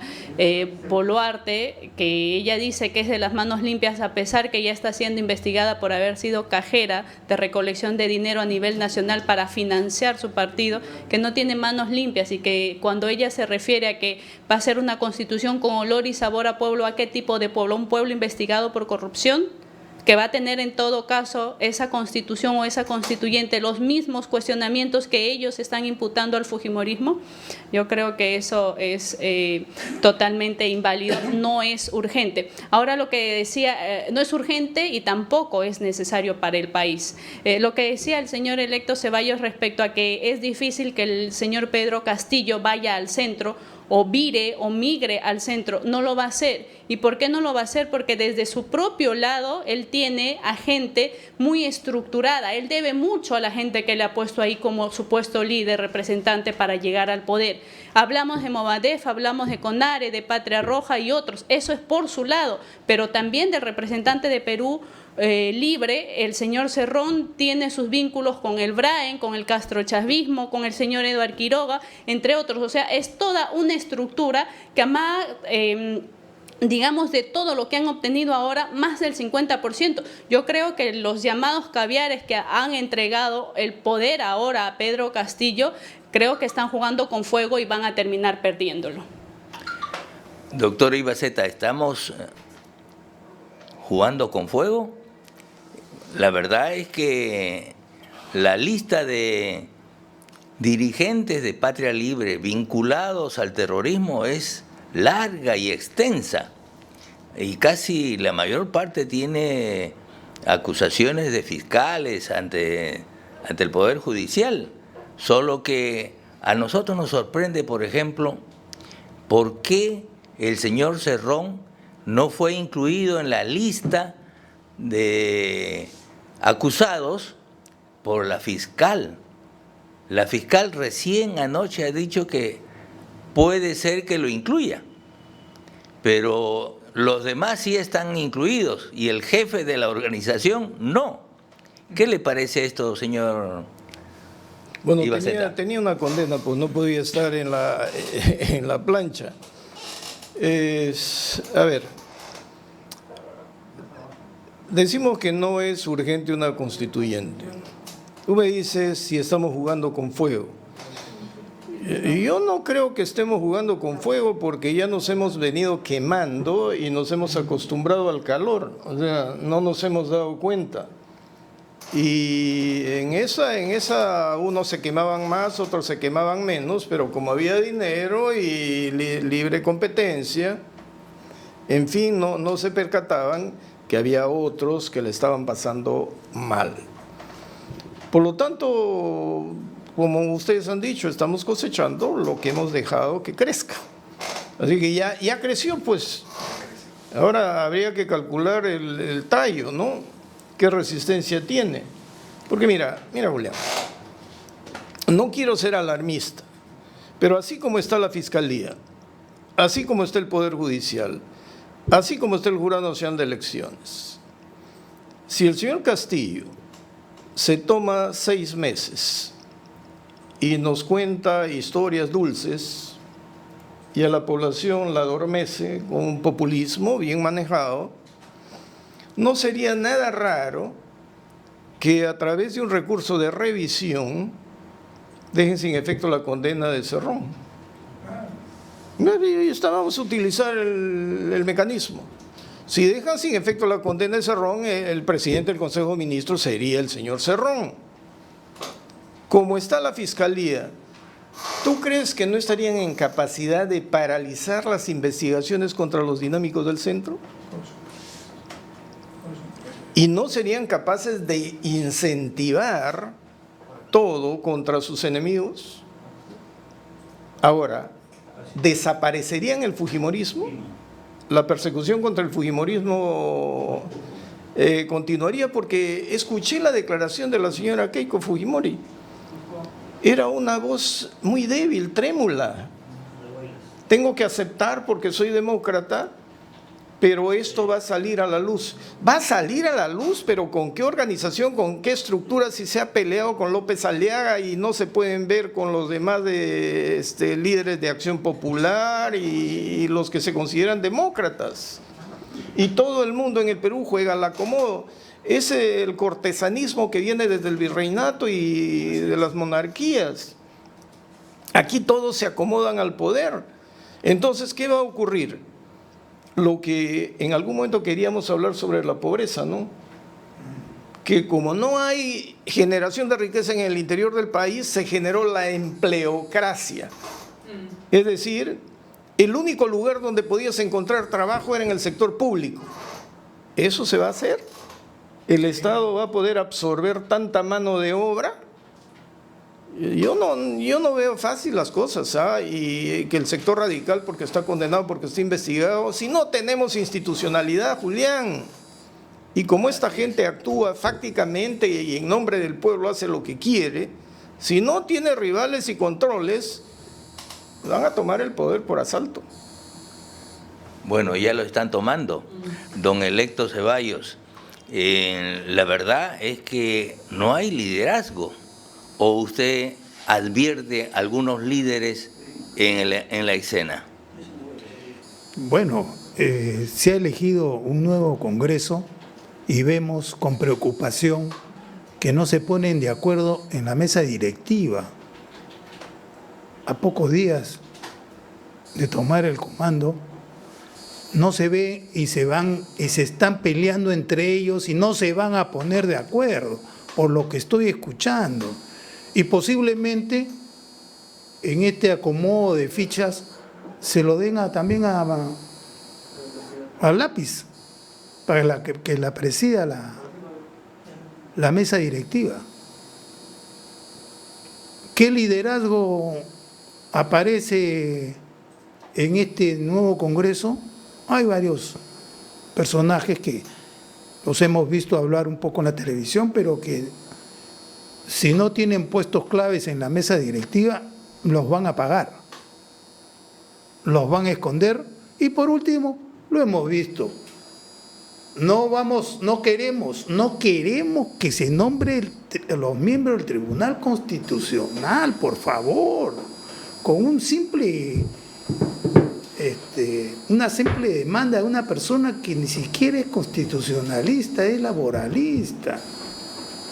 Boluarte que ella dice que es de las manos limpias a pesar que ya está siendo investigada por haber sido cajera de recolección de dinero a nivel nacional para financiar su partido, que no tiene manos limpias y que cuando ella se refiere a que va a ser una constitución con olor y sabor a pueblo, ¿a qué tipo de pueblo? ¿Un pueblo investigado por corrupción? Que va a tener en todo caso esa constitución o esa constituyente los mismos cuestionamientos que ellos están imputando al fujimorismo. Yo creo que eso es totalmente inválido, no es urgente. Ahora lo que decía, no es urgente y tampoco es necesario para el país. Lo que decía el señor electo Ceballos respecto a que es difícil que el señor Pedro Castillo vaya al centro o vire o migre al centro, no lo va a hacer. ¿Y por qué no lo va a hacer? Porque desde su propio lado él tiene a gente muy estructurada, él debe mucho a la gente que le ha puesto ahí como supuesto líder, representante para llegar al poder. Hablamos de Movadef, hablamos de CONARE, de Patria Roja y otros, eso es por su lado, pero también del representante de Perú Libre, el señor Cerrón tiene sus vínculos con el Braen, con el castrochavismo, con el señor Eduardo Quiroga, entre otros. O sea, es toda una estructura que además, digamos, de todo lo que han obtenido ahora, más del 50%. Yo creo que los llamados caviares que han entregado el poder ahora a Pedro Castillo, creo que están jugando con fuego y van a terminar perdiéndolo. Doctor Ibaceta, ¿estamos jugando con fuego? La verdad es que la lista de dirigentes de Patria Libre vinculados al terrorismo es larga y extensa y casi la mayor parte tiene acusaciones de fiscales ante el Poder Judicial. Solo que a nosotros nos sorprende, por ejemplo, por qué el señor Cerrón no fue incluido en la lista de acusados por la fiscal. La fiscal recién anoche ha dicho que puede ser que lo incluya, pero los demás sí están incluidos y el jefe de la organización no. ¿Qué le parece esto, señor? Bueno, tenía una condena, pues no podía estar en la plancha. A ver, decimos que no es urgente una constituyente. Tú me dices si estamos jugando con fuego. Yo no creo que estemos jugando con fuego porque ya nos hemos venido quemando y nos hemos acostumbrado al calor. O sea, no nos hemos dado cuenta. Y en esa unos se quemaban más, otros se quemaban menos, pero como había dinero y libre competencia, en fin, no se percataban que había otros que le estaban pasando mal. Por lo tanto, como ustedes han dicho, estamos cosechando lo que hemos dejado que crezca. Así que ya creció, pues. Ahora habría que calcular el tallo, ¿no? ¿Qué resistencia tiene? Porque mira, Julián, no quiero ser alarmista, pero así como está la Fiscalía, así como está el Poder Judicial, así como está el Jurado Nacional de Elecciones, si el señor Castillo se toma 6 meses y nos cuenta historias dulces y a la población la adormece con un populismo bien manejado, no sería nada raro que a través de un recurso de revisión dejen sin efecto la condena de Cerrón. Vamos a utilizar el mecanismo. Si dejan sin efecto la condena de Cerrón, el presidente del Consejo de Ministros sería el señor Cerrón. Como está la Fiscalía, ¿tú crees que no estarían en capacidad de paralizar las investigaciones contra los dinámicos del centro? Y no serían capaces de incentivar todo contra sus enemigos. Ahora, ¿desaparecerían el fujimorismo? La persecución contra el fujimorismo continuaría, porque escuché la declaración de la señora Keiko Fujimori. Era una voz muy débil, trémula. Tengo que aceptar porque soy demócrata, pero esto va a salir a la luz. Va a salir a la luz, pero ¿con qué organización, con qué estructura? Si se ha peleado con López Aliaga y no se pueden ver con los demás líderes de Acción Popular y los que se consideran demócratas. Y todo el mundo en el Perú juega al acomodo. Es el cortesanismo que viene desde el virreinato y de las monarquías. Aquí todos se acomodan al poder. Entonces, ¿qué va a ocurrir? Lo que en algún momento queríamos hablar sobre la pobreza, ¿no? Que como no hay generación de riqueza en el interior del país, se generó la empleocracia. Es decir, el único lugar donde podías encontrar trabajo era en el sector público. ¿Eso se va a hacer? ¿El Estado va a poder absorber tanta mano de obra? Yo no veo fácil las cosas, y que el sector radical, porque está condenado, porque está investigado. Si no tenemos institucionalidad, Julián, y como esta gente actúa fácticamente y en nombre del pueblo hace lo que quiere, si no tiene rivales y controles, van a tomar el poder por asalto. Bueno, ya lo están tomando, don Electo Ceballos. La verdad es que no hay liderazgo. ¿O usted advierte algunos líderes en la escena? Bueno, se ha elegido un nuevo Congreso y vemos con preocupación que no se ponen de acuerdo en la mesa directiva. A pocos días de tomar el comando, no se ve y se están peleando entre ellos y no se van a poner de acuerdo, por lo que estoy escuchando. Y posiblemente en este acomodo de fichas se lo den también al lápiz para que la presida la mesa directiva. ¿Qué liderazgo aparece en este nuevo Congreso? Hay varios personajes que los hemos visto hablar un poco en la televisión, pero que si no tienen puestos claves en la mesa directiva, los van a pagar, los van a esconder. Y por último, lo hemos visto, no queremos que se nombre los miembros del Tribunal Constitucional, por favor, con una simple demanda de una persona que ni siquiera es constitucionalista, es laboralista.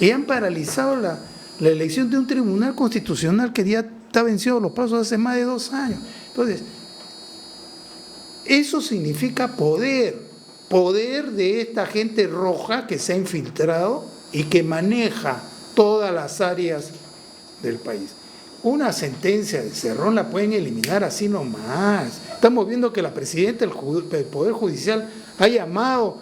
Y han paralizado la elección de un tribunal constitucional que ya está vencido los plazos hace más de 2 años. Entonces, eso significa poder de esta gente roja que se ha infiltrado y que maneja todas las áreas del país. Una sentencia de Cerrón la pueden eliminar así nomás. Estamos viendo que la presidenta del Poder Judicial ha llamado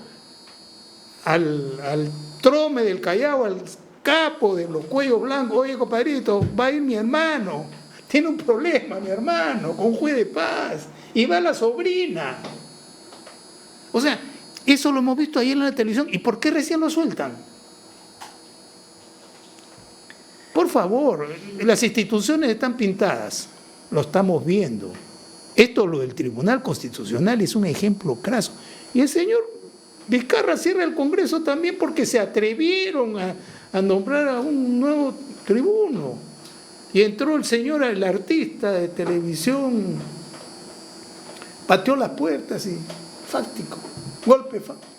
al Trome del Callao, al capo de los cuellos blancos, oye, compadrito, va a ir mi hermano, tiene un problema mi hermano, con un juez de paz, y va la sobrina. O sea, eso lo hemos visto ayer en la televisión, ¿y por qué recién lo sueltan? Por favor, las instituciones están pintadas, lo estamos viendo. Esto, lo del Tribunal Constitucional, es un ejemplo craso. Y el señor Vizcarra cierra el Congreso también porque se atrevieron a nombrar a un nuevo tribuno. Y entró el señor, el artista de televisión, pateó las puertas y fáctico, golpe fáctico.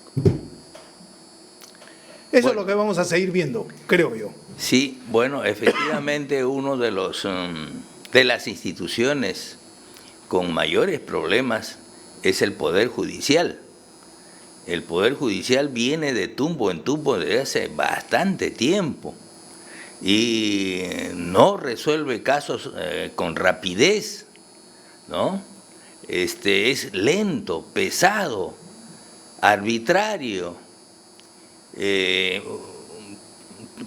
Eso es lo que vamos a seguir viendo, creo yo. Sí, bueno, efectivamente uno de las instituciones con mayores problemas es el Poder Judicial. El Poder Judicial viene de tumbo en tumbo desde hace bastante tiempo y no resuelve casos con rapidez, ¿no? Es lento, pesado, arbitrario.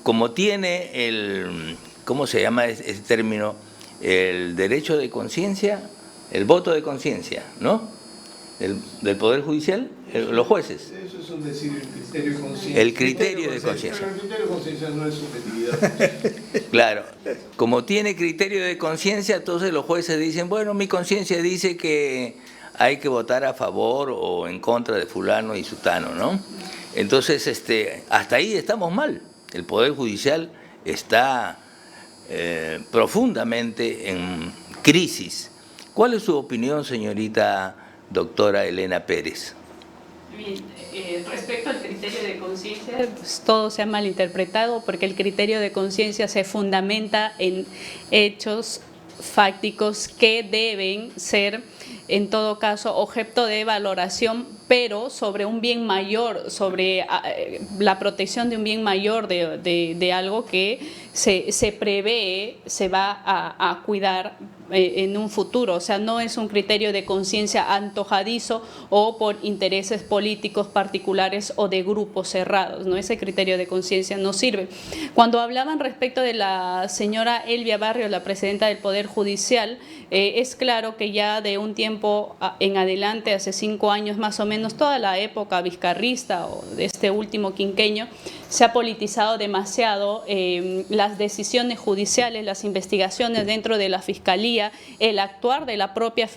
Como tiene el, ¿cómo se llama ese término? El derecho de conciencia, el voto de conciencia, ¿no? Del Poder Judicial, los jueces. Eso es un decir, el criterio de conciencia. El criterio de conciencia. Pero el criterio de conciencia no es subjetividad. Claro, como tiene criterio de conciencia, entonces los jueces dicen, bueno, mi conciencia dice que hay que votar a favor o en contra de fulano y sutano, ¿no? Entonces, hasta ahí estamos mal. El Poder Judicial está profundamente en crisis. ¿Cuál es su opinión, señorita doctora Elena Pérez? Bien, respecto al criterio de conciencia, pues todo se ha malinterpretado porque el criterio de conciencia se fundamenta en hechos fácticos que deben ser, en todo caso, objeto de valoración, pero sobre un bien mayor, sobre la protección de un bien mayor de algo que se prevé, se va a cuidar en un futuro. O sea, no es un criterio de conciencia antojadizo o por intereses políticos particulares o de grupos cerrados, ¿no? Ese criterio de conciencia no sirve. Cuando hablaban respecto de la señora Elvia Barrios, la presidenta del Poder Judicial, es claro que ya de un tiempo en adelante, hace 5 años más o menos, toda la época vizcarrista o de este último quinquenio, se ha politizado demasiado las decisiones judiciales, las investigaciones dentro de la Fiscalía, el actuar de la propia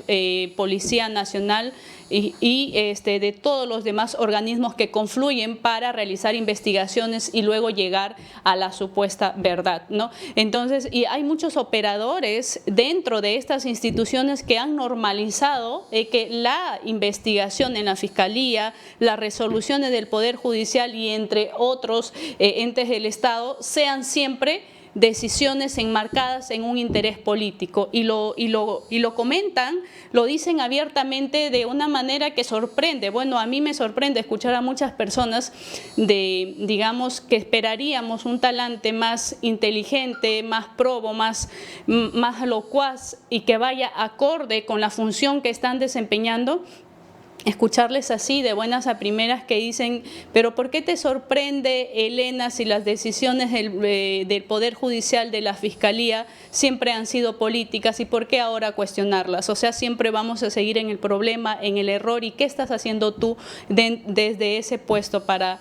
Policía Nacional y de todos los demás organismos que confluyen para realizar investigaciones y luego llegar a la supuesta verdad, ¿no? Entonces, y hay muchos operadores dentro de estas instituciones que han normalizado que la investigación en la Fiscalía, las resoluciones del Poder Judicial y entre otros entes del Estado sean siempre decisiones enmarcadas en un interés político y lo comentan, lo dicen abiertamente de una manera que sorprende. Bueno, a mí me sorprende escuchar a muchas personas digamos, que esperaríamos un talante más inteligente, más probo, más locuaz y que vaya acorde con la función que están desempeñando. Escucharles así de buenas a primeras que dicen, pero ¿por qué te sorprende, Elena, si las decisiones del Poder Judicial, de la Fiscalía, siempre han sido políticas y por qué ahora cuestionarlas? O sea, siempre vamos a seguir en el problema, en el error, ¿y qué estás haciendo tú desde ese puesto para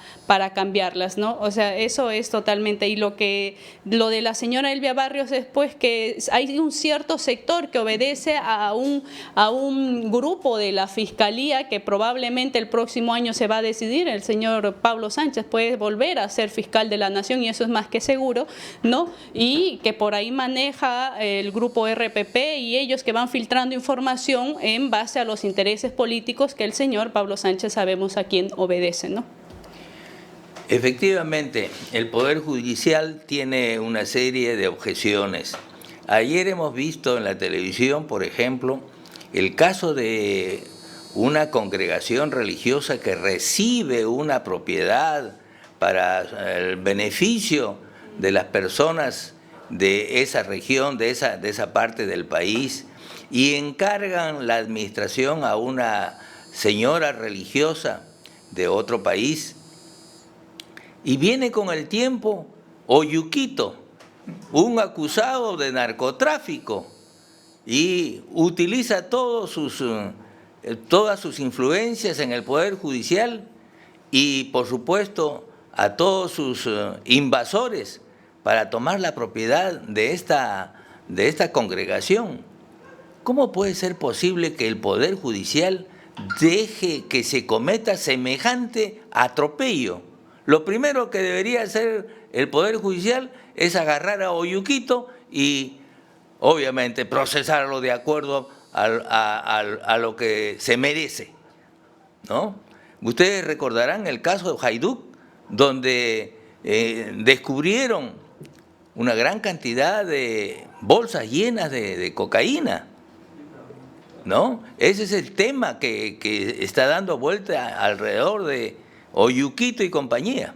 cambiarlas, ¿no? O sea, eso es totalmente, y lo de la señora Elvia Barrios es pues que hay un cierto sector que obedece a un grupo de la Fiscalía que probablemente el próximo año se va a decidir, el señor Pablo Sánchez puede volver a ser fiscal de la Nación y eso es más que seguro, ¿no? Y que por ahí maneja el grupo RPP y ellos que van filtrando información en base a los intereses políticos que el señor Pablo Sánchez sabemos a quién obedece, ¿no? Efectivamente, el Poder Judicial tiene una serie de objeciones. Ayer hemos visto en la televisión, por ejemplo, el caso de una congregación religiosa que recibe una propiedad para el beneficio de las personas de esa región, de esa parte del país, y encargan la administración a una señora religiosa de otro país, y viene con el tiempo Oyuquito, un acusado de narcotráfico, y utiliza todas sus influencias en el Poder Judicial y, por supuesto, a todos sus invasores para tomar la propiedad de esta congregación. ¿Cómo puede ser posible que el Poder Judicial deje que se cometa semejante atropello? Lo primero que debería hacer el Poder Judicial es agarrar a Oyuquito y, obviamente, procesarlo de acuerdo a lo que se merece, ¿no? Ustedes recordarán el caso de Hajduk, donde descubrieron una gran cantidad de bolsas llenas de cocaína, ¿no? Ese es el tema que está dando vuelta alrededor de Oyuquito y compañía.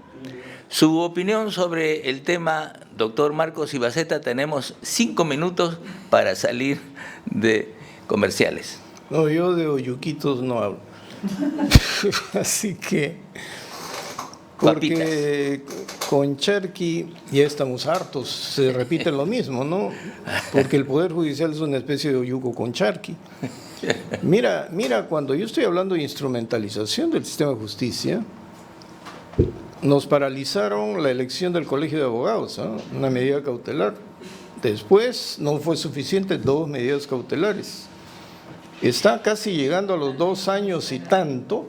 Su opinión sobre el tema, doctor Marcos Ibaceta. Tenemos 5 minutos para salir de comerciales. No, yo de Oyuquitos no hablo. Así que, porque con Cherqui ya estamos hartos, se repite lo mismo, ¿no? Porque el Poder Judicial es una especie de Oyuco con Cherqui. Mira, cuando yo estoy hablando de instrumentalización del sistema de justicia, nos paralizaron la elección del Colegio de Abogados, ¿eh? Una medida cautelar. Después no fue suficiente, 2 medidas cautelares. Está casi llegando a los 2 años y tanto,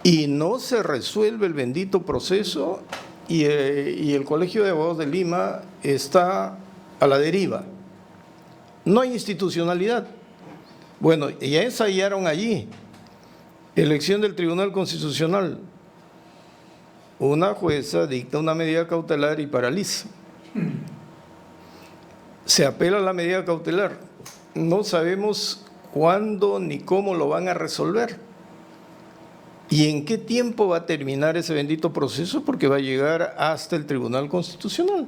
y no se resuelve el bendito proceso, y el Colegio de Abogados de Lima está a la deriva. No hay institucionalidad. Bueno, ya ensayaron allí, elección del Tribunal Constitucional. Una jueza dicta una medida cautelar y paraliza. Se apela a la medida cautelar. No sabemos cuándo ni cómo lo van a resolver. ¿Y en qué tiempo va a terminar ese bendito proceso? Porque va a llegar hasta el Tribunal Constitucional.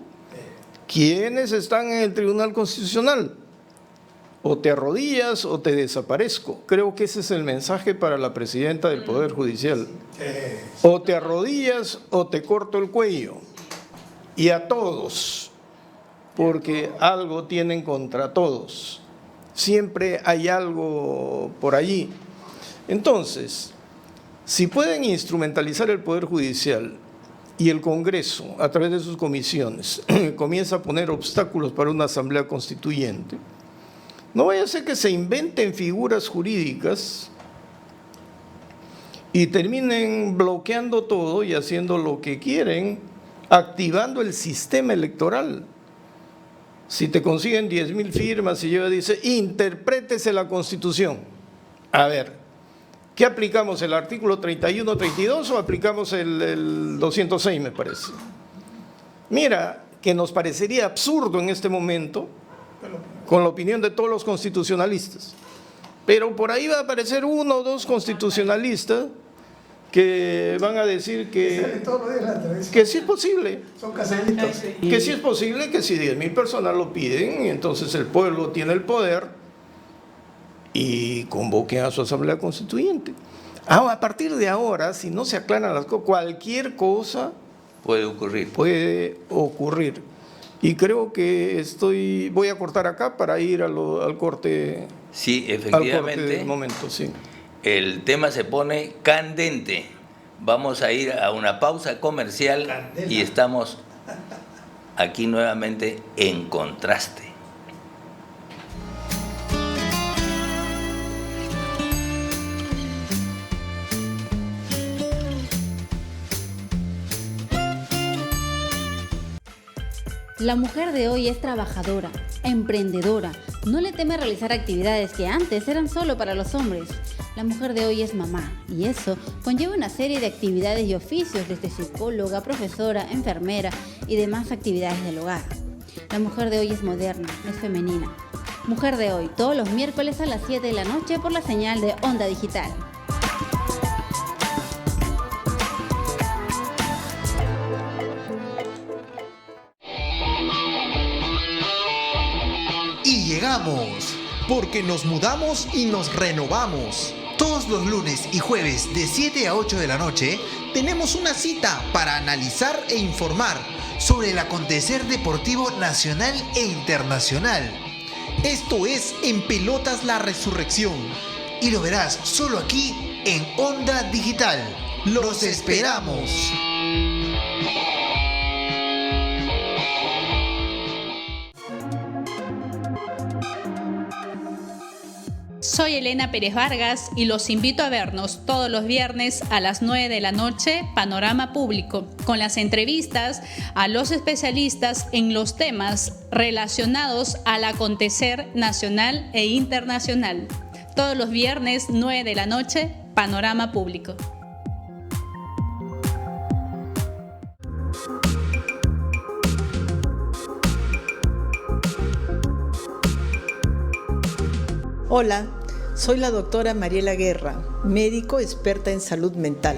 ¿Quiénes están en el Tribunal Constitucional? O te arrodillas o te desaparezco. Creo que ese es el mensaje para la presidenta del Poder Judicial. O te arrodillas o te corto el cuello. Y a todos, porque algo tienen contra todos. Siempre hay algo por allí. Entonces, si pueden instrumentalizar el Poder Judicial y el Congreso, a través de sus comisiones, comienza a poner obstáculos para una asamblea constituyente, no vaya a ser que se inventen figuras jurídicas y terminen bloqueando todo y haciendo lo que quieren, activando el sistema electoral. Si te consiguen 10,000 firmas y dice, interprétese la Constitución. A ver, ¿qué aplicamos? ¿El artículo 31, 32 o aplicamos el 206, me parece? Mira, que nos parecería absurdo en este momento, con la opinión de todos los constitucionalistas. Pero por ahí va a aparecer 1 o 2 constitucionalistas que van a decir que sí es posible. Son caseritos. Que sí es posible, que si 10,000 personas lo piden, entonces el pueblo tiene el poder y convoquen a su asamblea constituyente. A partir de ahora, si no se aclaran las cosas, cualquier cosa puede ocurrir. Y creo que voy a cortar acá para ir al corte. Sí, efectivamente. Al corte del momento, sí. El tema se pone candente. Vamos a ir a una pausa comercial. Candela. Y estamos aquí nuevamente en Contraste. La mujer de hoy es trabajadora, emprendedora, no le teme realizar actividades que antes eran solo para los hombres. La mujer de hoy es mamá y eso conlleva una serie de actividades y oficios desde psicóloga, profesora, enfermera y demás actividades del hogar. La mujer de hoy es moderna, es femenina. Mujer de hoy, todos los miércoles a las 7 de la noche por la señal de Onda Digital. Llegamos, porque nos mudamos y nos renovamos. Todos los lunes y jueves de 7 a 8 de la noche tenemos una cita para analizar e informar sobre el acontecer deportivo nacional e internacional. Esto es En Pelotas la Resurrección y lo verás solo aquí en Onda Digital. ¡Los esperamos! Soy Elena Pérez Vargas y los invito a vernos todos los viernes a las 9 de la noche, Panorama Público, con las entrevistas a los especialistas en los temas relacionados al acontecer nacional e internacional. Todos los viernes, 9 de la noche, Panorama Público. Hola, soy la doctora Mariela Guerra, médico experta en salud mental.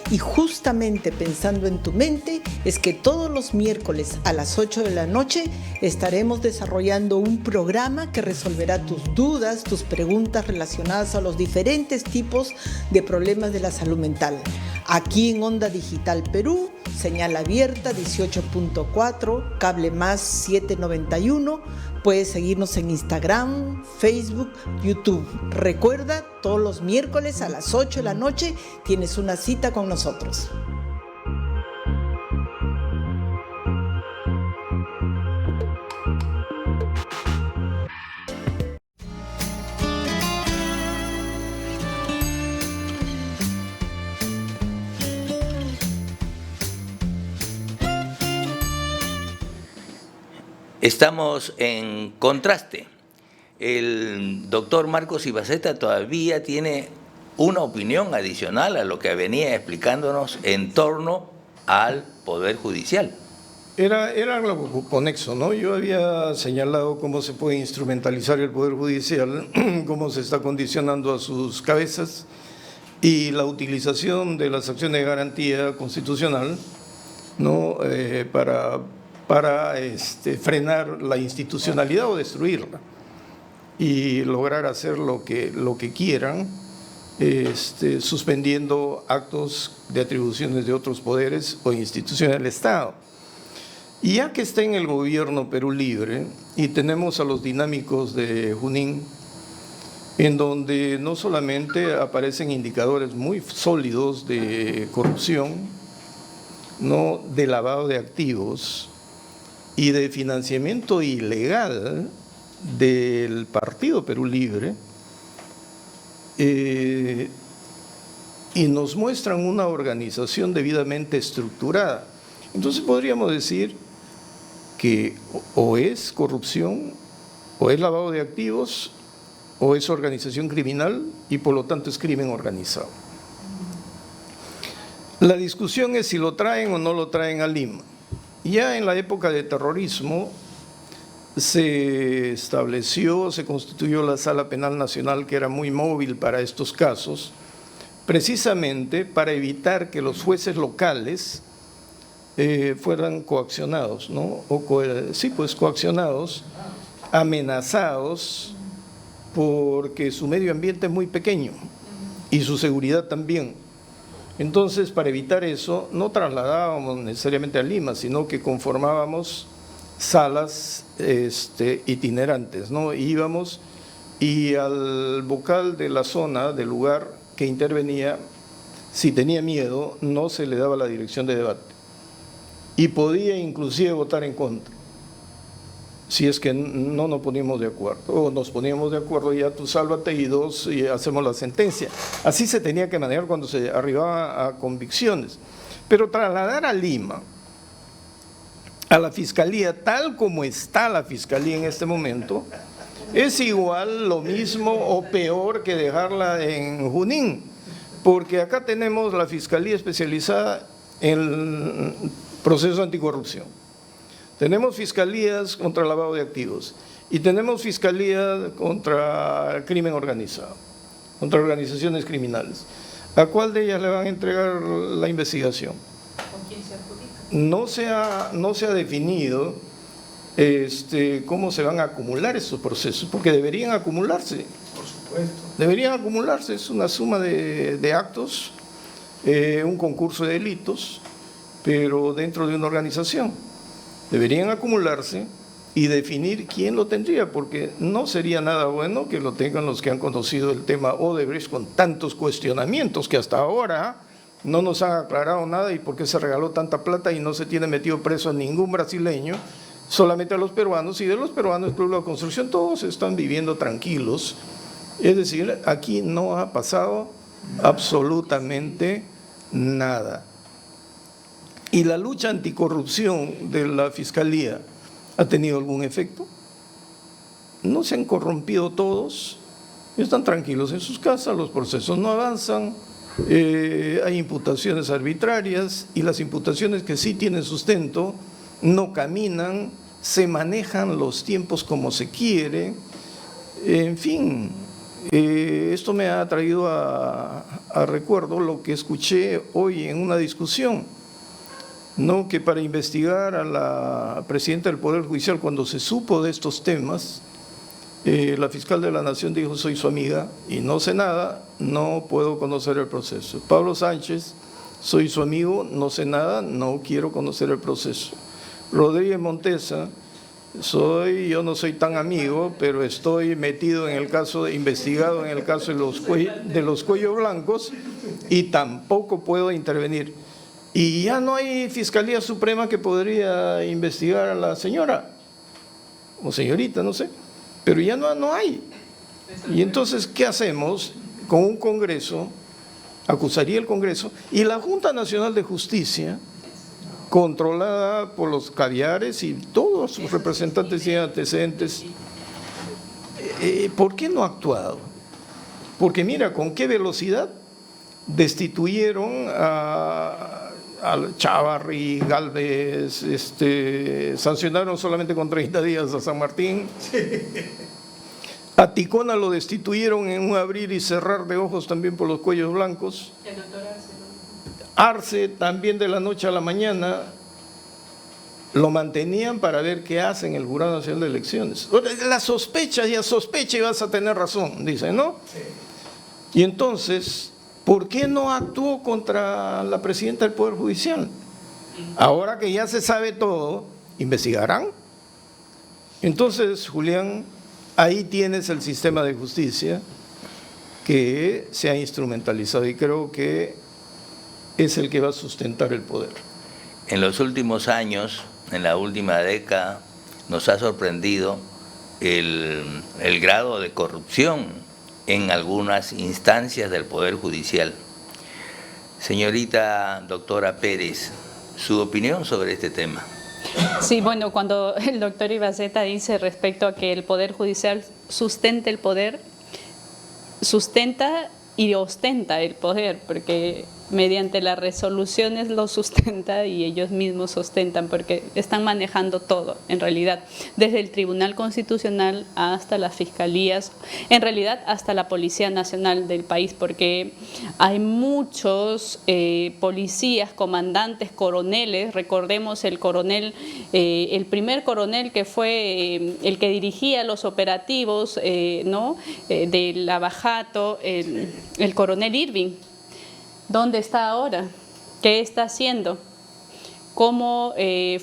Y justamente pensando en tu mente es que todos los miércoles a las 8 de la noche estaremos desarrollando un programa que resolverá tus dudas, tus preguntas relacionadas a los diferentes tipos de problemas de la salud mental. Aquí en Onda Digital Perú, señal abierta 18.4, cable más 791. Puedes seguirnos en Instagram, Facebook, YouTube. Recuerda, todos los miércoles a las 8 de la noche tienes una cita con nosotros. Estamos en contraste. El doctor Marcos Ibaceta todavía tiene una opinión adicional a lo que venía explicándonos en torno al Poder Judicial. Era algo conexo, ¿no? Yo había señalado cómo se puede instrumentalizar el Poder Judicial, cómo se está condicionando a sus cabezas y la utilización de las acciones de garantía constitucional, ¿no? para frenar la institucionalidad o destruirla y lograr hacer lo que quieran, suspendiendo actos de atribuciones de otros poderes o instituciones del Estado. Y ya que está en el gobierno Perú Libre y tenemos a los dinámicos de Junín, en donde no solamente aparecen indicadores muy sólidos de corrupción, no de lavado de activos y de financiamiento ilegal del Partido Perú Libre, y nos muestran una organización debidamente estructurada. Entonces podríamos decir que o es corrupción, o es lavado de activos, o es organización criminal y por lo tanto es crimen organizado. La discusión es si lo traen o no lo traen a Lima. Ya en la época de terrorismo se estableció, se constituyó la Sala Penal Nacional, que era muy móvil para estos casos, precisamente para evitar que los jueces locales fueran coaccionados, ¿no? Coaccionados, amenazados, porque su medio ambiente es muy pequeño y su seguridad también. Entonces, para evitar eso, no trasladábamos necesariamente a Lima, sino que conformábamos salas itinerantes, ¿no? Íbamos y al vocal de la zona, del lugar que intervenía, si tenía miedo, no se le daba la dirección de debate. Y podía inclusive votar en contra, si es que no nos poníamos de acuerdo, o nos poníamos de acuerdo, ya tú sálvate y hacemos la sentencia. Así se tenía que manejar cuando se arribaba a convicciones. Pero trasladar a Lima, a la Fiscalía, tal como está la Fiscalía en este momento, es igual, lo mismo o peor que dejarla en Junín, porque acá tenemos la Fiscalía especializada en procesos anticorrupción. Tenemos fiscalías contra el lavado de activos y tenemos fiscalía contra el crimen organizado, contra organizaciones criminales. ¿A cuál de ellas le van a entregar la investigación? ¿Con quién se adjudica? No se ha definido cómo se van a acumular estos procesos, porque deberían acumularse. Por supuesto. Deberían acumularse, es una suma de actos, un concurso de delitos, pero dentro de una organización. deberían acumularse y definir quién lo tendría, porque no sería nada bueno que lo tengan los que han conocido el tema Odebrecht con tantos cuestionamientos que hasta ahora no nos han aclarado nada y por qué se regaló tanta plata y no se tiene metido preso a ningún brasileño, solamente a los peruanos, y de los peruanos, el Club de la Construcción, todos están viviendo tranquilos. Es decir, aquí no ha pasado absolutamente nada. ¿Y la lucha anticorrupción de la Fiscalía ha tenido algún efecto? ¿No se han corrompido todos? Están tranquilos en sus casas, los procesos no avanzan, hay imputaciones arbitrarias y las imputaciones que sí tienen sustento no caminan, se manejan los tiempos como se quiere, en fin. Esto me ha traído a recuerdo lo que escuché hoy en una discusión, ¿no? Que para investigar a la presidenta del Poder Judicial, cuando se supo de estos temas, la fiscal de la Nación dijo: soy su amiga y no sé nada, no puedo conocer el proceso. Pablo Sánchez: soy su amigo, no sé nada, no quiero conocer el proceso. Rodríguez Montesa: yo no soy tan amigo, pero estoy metido en el caso, investigado en el caso de los cuellos blancos y tampoco puedo intervenir. Y ya no hay Fiscalía Suprema que podría investigar a la señora, o señorita, no sé, pero ya no hay. Y entonces, ¿qué hacemos con un Congreso? Acusaría el Congreso y la Junta Nacional de Justicia, controlada por los caviares y todos sus representantes y antecedentes. ¿Por qué no ha actuado? Porque mira con qué velocidad destituyeron a Chávarri, Gálvez, sancionaron solamente con 30 días a San Martín. A Ticona lo destituyeron en un abrir y cerrar de ojos también por los cuellos blancos. El doctor Arce también, de la noche a la mañana lo mantenían para ver qué hacen el Jurado Nacional de Elecciones. La sospecha, ya sospecha y vas a tener razón, dice, ¿no? Sí. Y entonces, ¿por qué no actuó contra la presidenta del Poder Judicial? Ahora que ya se sabe todo, ¿investigarán? Entonces, Julián, ahí tienes el sistema de justicia que se ha instrumentalizado y creo que es el que va a sustentar el poder. En los últimos años, en la última década, nos ha sorprendido el grado de corrupción en algunas instancias del Poder Judicial. Señorita doctora Pérez, su opinión sobre este tema. Sí, bueno, cuando el doctor Ibaceta dice respecto a que el Poder Judicial sustenta el poder, sustenta y ostenta el poder, porque mediante las resoluciones lo sustenta y ellos mismos sostentan, porque están manejando todo, en realidad, desde el Tribunal Constitucional hasta las fiscalías, en realidad hasta la Policía Nacional del país, porque hay muchos policías, comandantes, coroneles. Recordemos el coronel, el primer coronel que fue el que dirigía los operativos de Lavajato, el coronel Irving. ¿Dónde está ahora? ¿Qué está haciendo? ¿Cómo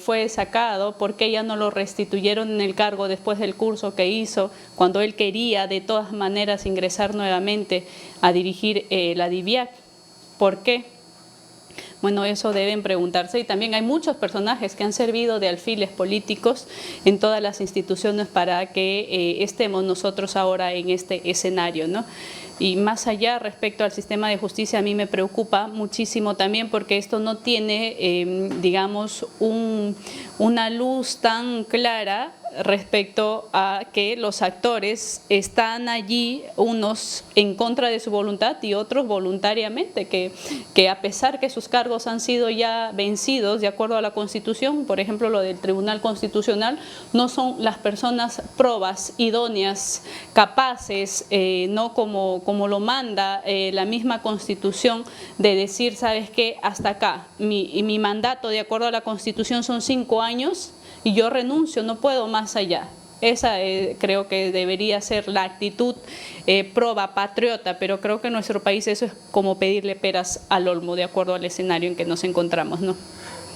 fue sacado? ¿Por qué ya no lo restituyeron en el cargo después del curso que hizo, cuando él quería de todas maneras ingresar nuevamente a dirigir la DIVIAC? ¿Por qué? Bueno, eso deben preguntarse. Y también hay muchos personajes que han servido de alfiles políticos en todas las instituciones para que estemos nosotros ahora en este escenario, ¿no? Y más allá, respecto al sistema de justicia, a mí me preocupa muchísimo también porque esto no tiene, digamos, una luz tan clara respecto a que los actores están allí, unos en contra de su voluntad y otros voluntariamente, que a pesar que sus cargos han sido ya vencidos de acuerdo a la Constitución, por ejemplo lo del Tribunal Constitucional, no son las personas probas, idóneas, capaces, no como lo manda la misma Constitución, de decir, ¿sabes qué? Hasta acá, mi mandato de acuerdo a la Constitución son 5 años, y yo renuncio, no puedo más allá. Esa creo que debería ser la actitud proba, patriota, pero creo que en nuestro país eso es como pedirle peras al olmo, de acuerdo al escenario en que nos encontramos, ¿no?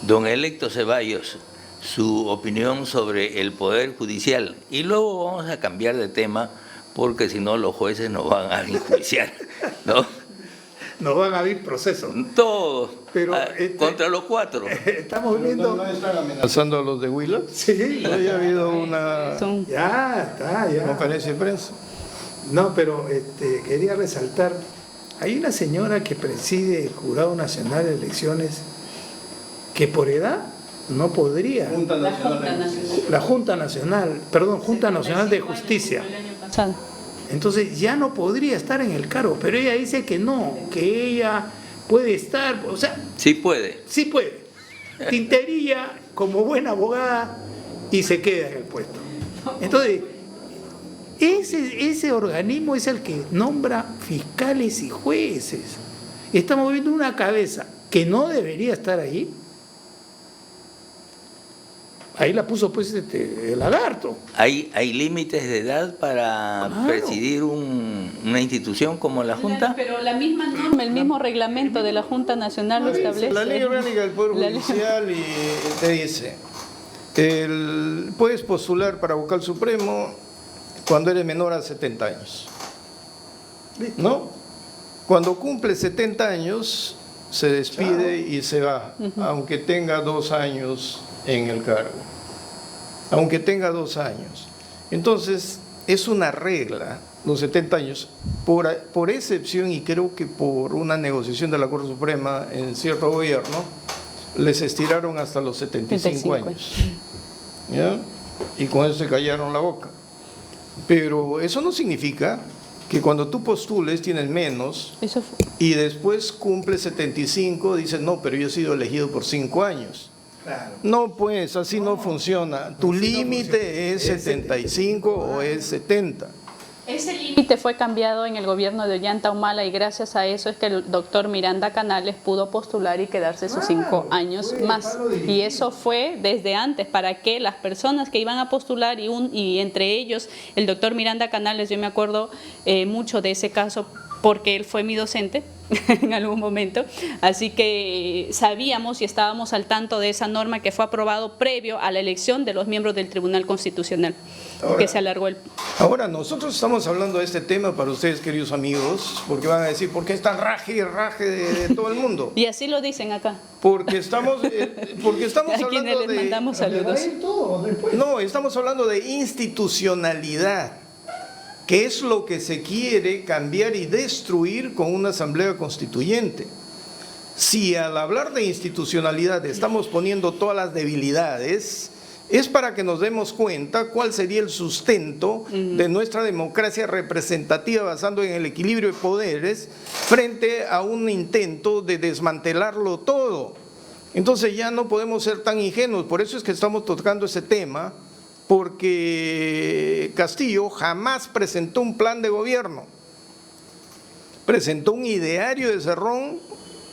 Don Electo Ceballos, su opinión sobre el Poder Judicial. Y luego vamos a cambiar de tema, porque si no los jueces nos van a enjuiciar, ¿no? Nos van a abrir procesos. Todos, Pero, contra los 4. Estamos viendo... ¿No están amenazando a los de Huila? Sí. Hoy ha habido una Ya está, ya. conferencia de prensa. No, pero quería resaltar, hay una señora que preside el Jurado Nacional de Elecciones que por edad no podría. Junta Nacional de Justicia. La Junta Nacional de Justicia. El año pasado. Entonces ya no podría estar en el cargo, pero ella dice que no, que ella puede estar, o sea, Sí puede. sí puede. Tintería como buena abogada y se queda en el puesto. Entonces, ese organismo es el que nombra fiscales y jueces. Estamos viendo una cabeza que no debería estar ahí. Ahí la puso pues el lagarto. ¿Hay límites de edad para presidir una institución como la Junta? Pero la misma norma, el mismo reglamento de la Junta Nacional lo establece. La ley orgánica del Poder Judicial y te dice, puedes postular para vocal supremo cuando eres menor a 70 años. ¿No? Cuando cumple 70 años se despide y se va, aunque tenga 2 años en el cargo. Aunque tenga 2 años. Entonces, es una regla, los 70 años, por excepción y creo que por una negociación de la Corte Suprema en cierto gobierno, les estiraron hasta los 75 años. ¿Ya? Y con eso se callaron la boca. Pero eso no significa que cuando tú postules tienes menos y después cumples 75, dices, no, pero yo he sido elegido por 5 años. Claro. No, pues así no funciona. Tu límite es 75 o es 70. Ese límite fue cambiado en el gobierno de Ollanta Humala y gracias a eso es que el doctor Miranda Canales pudo postular y quedarse sus 5 años más. Y eso fue desde antes para que las personas que iban a postular y entre ellos el doctor Miranda Canales, yo me acuerdo mucho de ese caso porque él fue mi docente en algún momento, así que sabíamos y estábamos al tanto de esa norma que fue aprobado previo a la elección de los miembros del Tribunal Constitucional, que se alargó el... Ahora, nosotros estamos hablando de este tema para ustedes, queridos amigos, porque van a decir, ¿por qué es tan raje y raje de todo el mundo? Y así lo dicen acá. Porque estamos A hablando quienes les mandamos saludos. No, estamos hablando de institucionalidad, que es lo que se quiere cambiar y destruir con una asamblea constituyente. Si al hablar de institucionalidad estamos poniendo todas las debilidades, es para que nos demos cuenta cuál sería el sustento de nuestra democracia representativa basado en el equilibrio de poderes frente a un intento de desmantelarlo todo. Entonces ya no podemos ser tan ingenuos, por eso es que estamos tocando ese tema, porque Castillo jamás presentó un plan de gobierno, presentó un ideario de Cerrón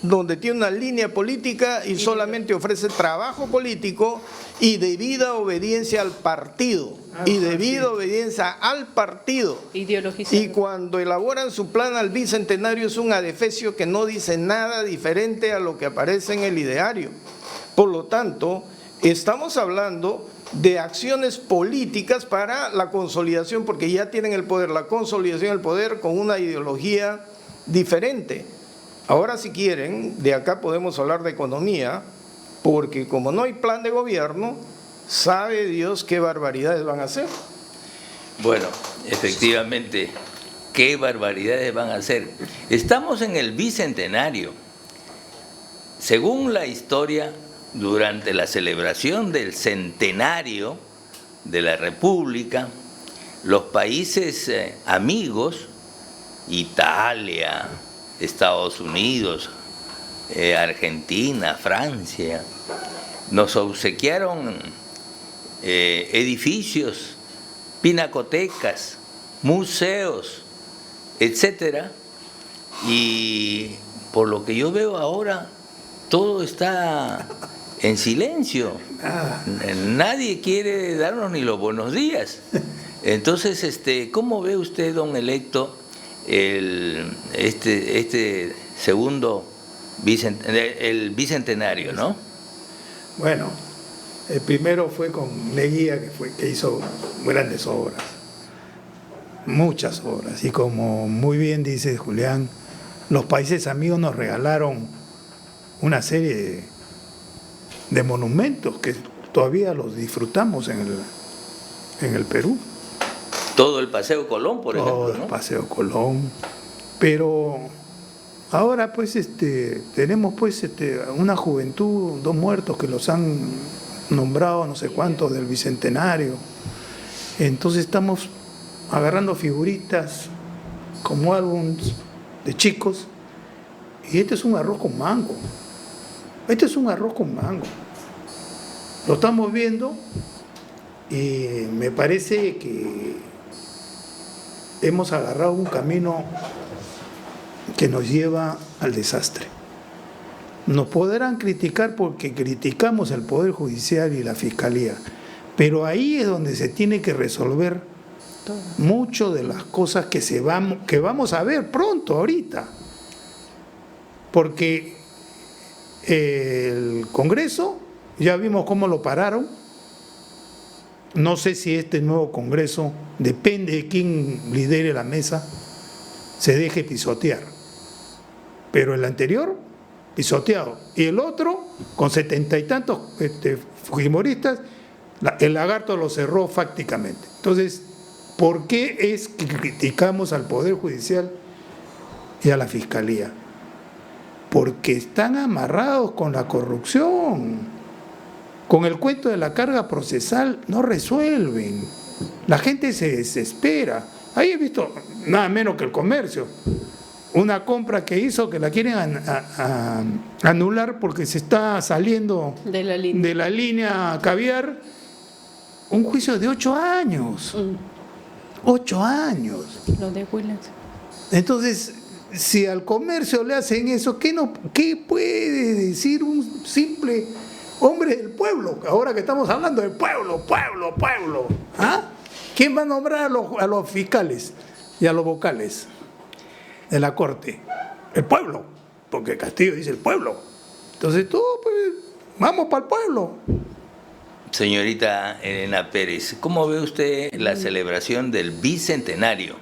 donde tiene una línea política y solamente ofrece trabajo político y debida obediencia al partido, Y cuando elaboran su plan al bicentenario es un adefesio que no dice nada diferente a lo que aparece en el ideario. Por lo tanto, estamos hablando de acciones políticas para la consolidación, porque ya tienen el poder, la consolidación del poder con una ideología diferente. Ahora, si quieren, de acá podemos hablar de economía, porque como no hay plan de gobierno, sabe Dios qué barbaridades van a hacer. Bueno, efectivamente, qué barbaridades van a hacer. Estamos en el bicentenario. Según la historia, durante la celebración del centenario de la República, los países amigos, Italia, Estados Unidos, Argentina, Francia, nos obsequiaron edificios, pinacotecas, museos, etcétera, y por lo que yo veo ahora, todo está en silencio. Nadie quiere darnos ni los buenos días. Entonces, ¿cómo ve usted, don electo, este segundo el bicentenario, ¿no? Bueno, El primero fue con Leguía, que hizo grandes obras, muchas obras. Y como muy bien dice Julián, los países amigos nos regalaron una serie de monumentos que todavía los disfrutamos en el Perú. Todo el Paseo Colón, por ejemplo. Todo el Paseo Colón. Pero ahora pues tenemos pues una juventud, 2 muertos que los han nombrado no sé cuántos del Bicentenario. Entonces estamos agarrando figuritas como álbums de chicos, y este es un arroz con mango. Este es un arroz con mango. Lo estamos viendo y me parece que hemos agarrado un camino que nos lleva al desastre. Nos podrán criticar porque criticamos el Poder Judicial y la Fiscalía, pero ahí es donde se tiene que resolver mucho de las cosas que vamos a ver pronto, ahorita. Porque el Congreso, ya vimos cómo lo pararon. No sé si este nuevo Congreso, depende de quién lidere la mesa, se deje pisotear. Pero el anterior, pisoteado. Y el otro, con 70 y tantos fujimoristas, el lagarto lo cerró fácticamente. Entonces, ¿por qué es que criticamos al Poder Judicial y a la Fiscalía? Porque están amarrados con la corrupción. Con el cuento de la carga procesal no resuelven. La gente se desespera. Ahí he visto nada menos que el Comercio. Una compra que hizo que la quieren anular porque se está saliendo de la línea caviar. Un juicio de 8 años. 8 años. Lo de Williams. Entonces, si al Comercio le hacen eso, ¿qué puede decir un simple hombre del pueblo? Ahora que estamos hablando del pueblo. ¿Ah? ¿Quién va a nombrar a los fiscales y a los vocales de la Corte? El pueblo, porque Castillo dice el pueblo. Entonces tú, pues, vamos para el pueblo. Señorita Elena Pérez, ¿cómo ve usted la celebración del Bicentenario?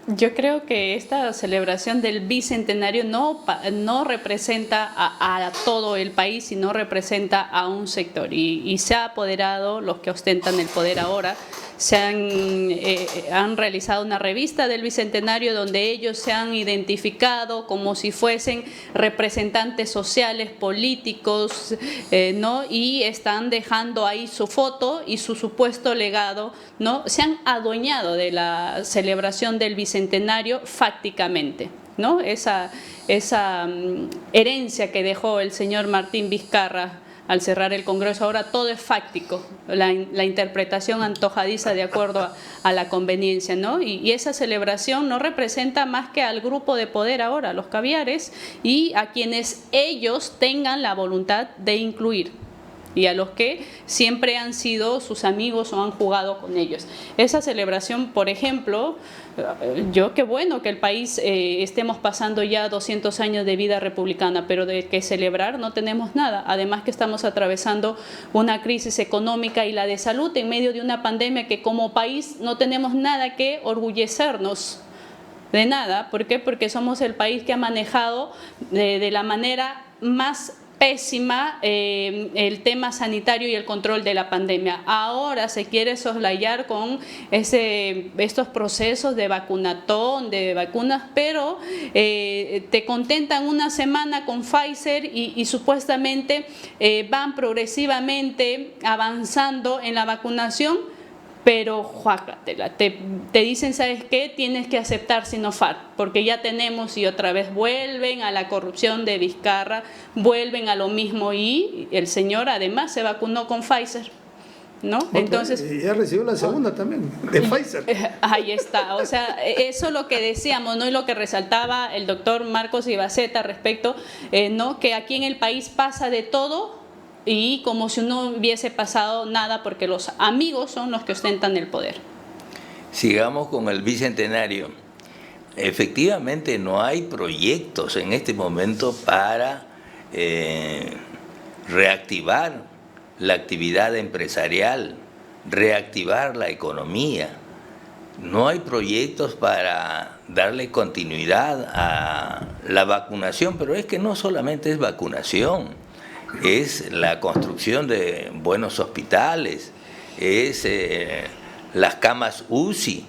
Yo creo que esta celebración del Bicentenario no representa a todo el país, sino representa a un sector. Y se ha apoderado, los que ostentan el poder ahora, han realizado una revista del Bicentenario donde ellos se han identificado como si fuesen representantes sociales, políticos, ¿no? Y están dejando ahí su foto y su supuesto legado, ¿no? Se han adueñado de la celebración del Bicentenario fácticamente, ¿no? Esa herencia que dejó el señor Martín Vizcarra al cerrar el Congreso, ahora todo es fáctico, la interpretación antojadiza de acuerdo a la conveniencia, ¿no? Y esa celebración no representa más que al grupo de poder ahora, los caviares, y a quienes ellos tengan la voluntad de incluir, y a los que siempre han sido sus amigos o han jugado con ellos. Esa celebración, por ejemplo, qué bueno que el país estemos pasando ya 200 años de vida republicana, pero de que celebrar no tenemos nada. Además que estamos atravesando una crisis económica y la de salud en medio de una pandemia que como país no tenemos nada que orgullecernos de nada. ¿Por qué? Porque somos el país que ha manejado de la manera más pésima el tema sanitario y el control de la pandemia. Ahora se quiere soslayar con estos procesos de vacunatón, de vacunas, pero te contentan una semana con Pfizer y supuestamente van progresivamente avanzando en la vacunación, pero juácatela, te dicen, ¿sabes qué? Tienes que aceptar Sinopharm, porque ya tenemos, y otra vez vuelven a la corrupción de Vizcarra, vuelven a lo mismo, y el señor además se vacunó con Pfizer, ¿no? Entonces, ya recibió la segunda también, de Pfizer. Ahí está, o sea, eso es lo que decíamos, ¿no? Y lo que resaltaba el doctor Marcos Ibaceta respecto, ¿no? Que aquí en el país pasa de todo, y como si no hubiese pasado nada porque los amigos son los que ostentan el poder. Sigamos con el Bicentenario. Efectivamente no hay proyectos en este momento para reactivar la actividad empresarial, reactivar la economía. No hay proyectos para darle continuidad a la vacunación, pero es que no solamente es vacunación, es la construcción de buenos hospitales, es las camas UCI,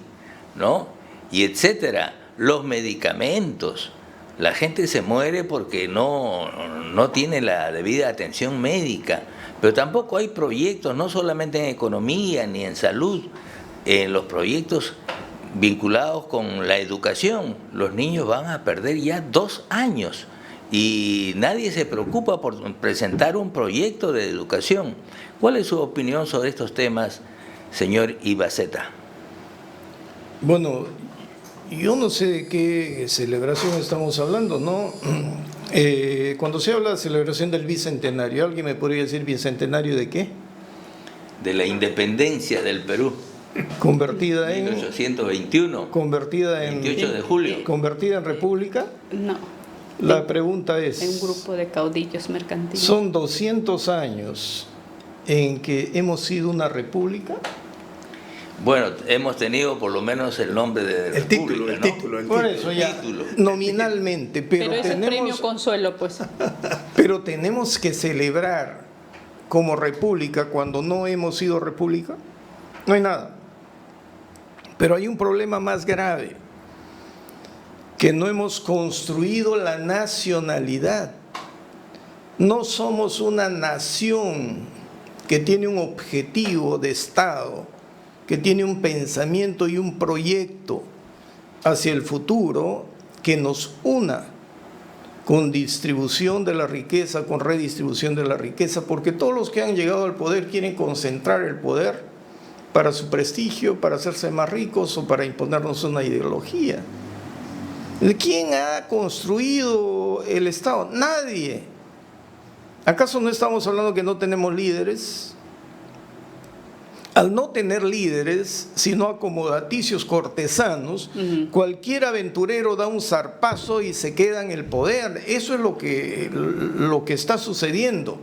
¿no? Y etcétera, los medicamentos. La gente se muere porque no tiene la debida atención médica, pero tampoco hay proyectos, no solamente en economía ni en salud, en los proyectos vinculados con la educación. Los niños van a perder ya 2 años y nadie se preocupa por presentar un proyecto de educación. ¿Cuál es su opinión sobre estos temas, señor Ibaceta? Bueno, yo no sé de qué celebración estamos hablando, ¿no? Cuando se habla de celebración del bicentenario, ¿alguien me podría decir bicentenario de qué? De la independencia del Perú. Convertida en 1821. Convertida en 28 de julio. Convertida en república. No. La pregunta es, En un grupo de caudillos mercantiles. ¿son 200 años en que hemos sido una república? Bueno, hemos tenido por lo menos el nombre de El título, república, el ¿no? título. Por eso ya, Título. nominalmente, Pero ese tenemos, premio consuelo, pues. pero tenemos que celebrar como república cuando no hemos sido república. No hay nada. Pero hay un problema más grave, que no hemos construido la nacionalidad. No somos una nación que tiene un objetivo de Estado, que tiene un pensamiento y un proyecto hacia el futuro que nos una con distribución de la riqueza, con redistribución de la riqueza, porque todos los que han llegado al poder quieren concentrar el poder para su prestigio, para hacerse más ricos o para imponernos una ideología. ¿Quién ha construido el Estado? Nadie. ¿Acaso no estamos hablando que no tenemos líderes? Al no tener líderes, sino acomodaticios cortesanos, cualquier aventurero da un zarpazo y se queda en el poder. Eso es lo que está sucediendo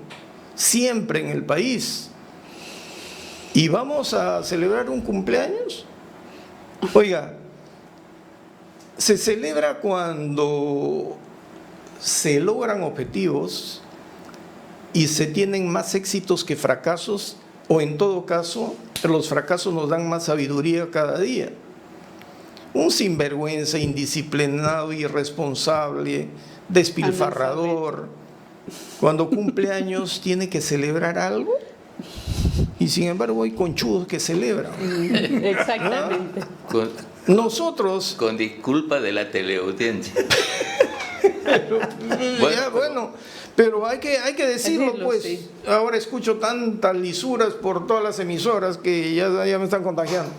siempre en el país. ¿Y vamos a celebrar un cumpleaños? Oiga, se celebra cuando se logran objetivos y se tienen más éxitos que fracasos, o en todo caso, los fracasos nos dan más sabiduría cada día. Un sinvergüenza, indisciplinado, irresponsable, despilfarrador, cuando cumple años tiene que celebrar algo. Y sin embargo hay conchudos que celebran. Exactamente. Nosotros... Con disculpa de la teleaudiencia. Bueno, pero hay que decirlo, pues. Sí. Ahora escucho tantas lisuras por todas las emisoras que ya me están contagiando.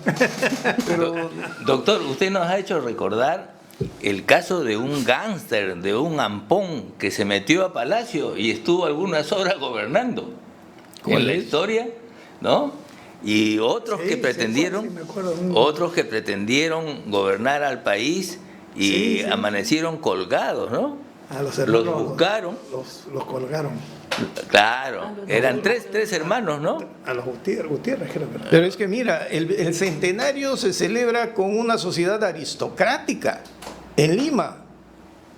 Pero, doctor, usted nos ha hecho recordar el caso de un gángster, de un ampón que se metió a Palacio y estuvo algunas horas gobernando. En la historia, ¿no? Y otros que pretendieron, otros que pretendieron gobernar al país y amanecieron colgados, ¿no? A los hermanos, los buscaron. Los colgaron. Claro, eran tres hermanos, ¿no? A los Gutiérrez, creo que era. Pero es que mira, el centenario se celebra con una sociedad aristocrática en Lima,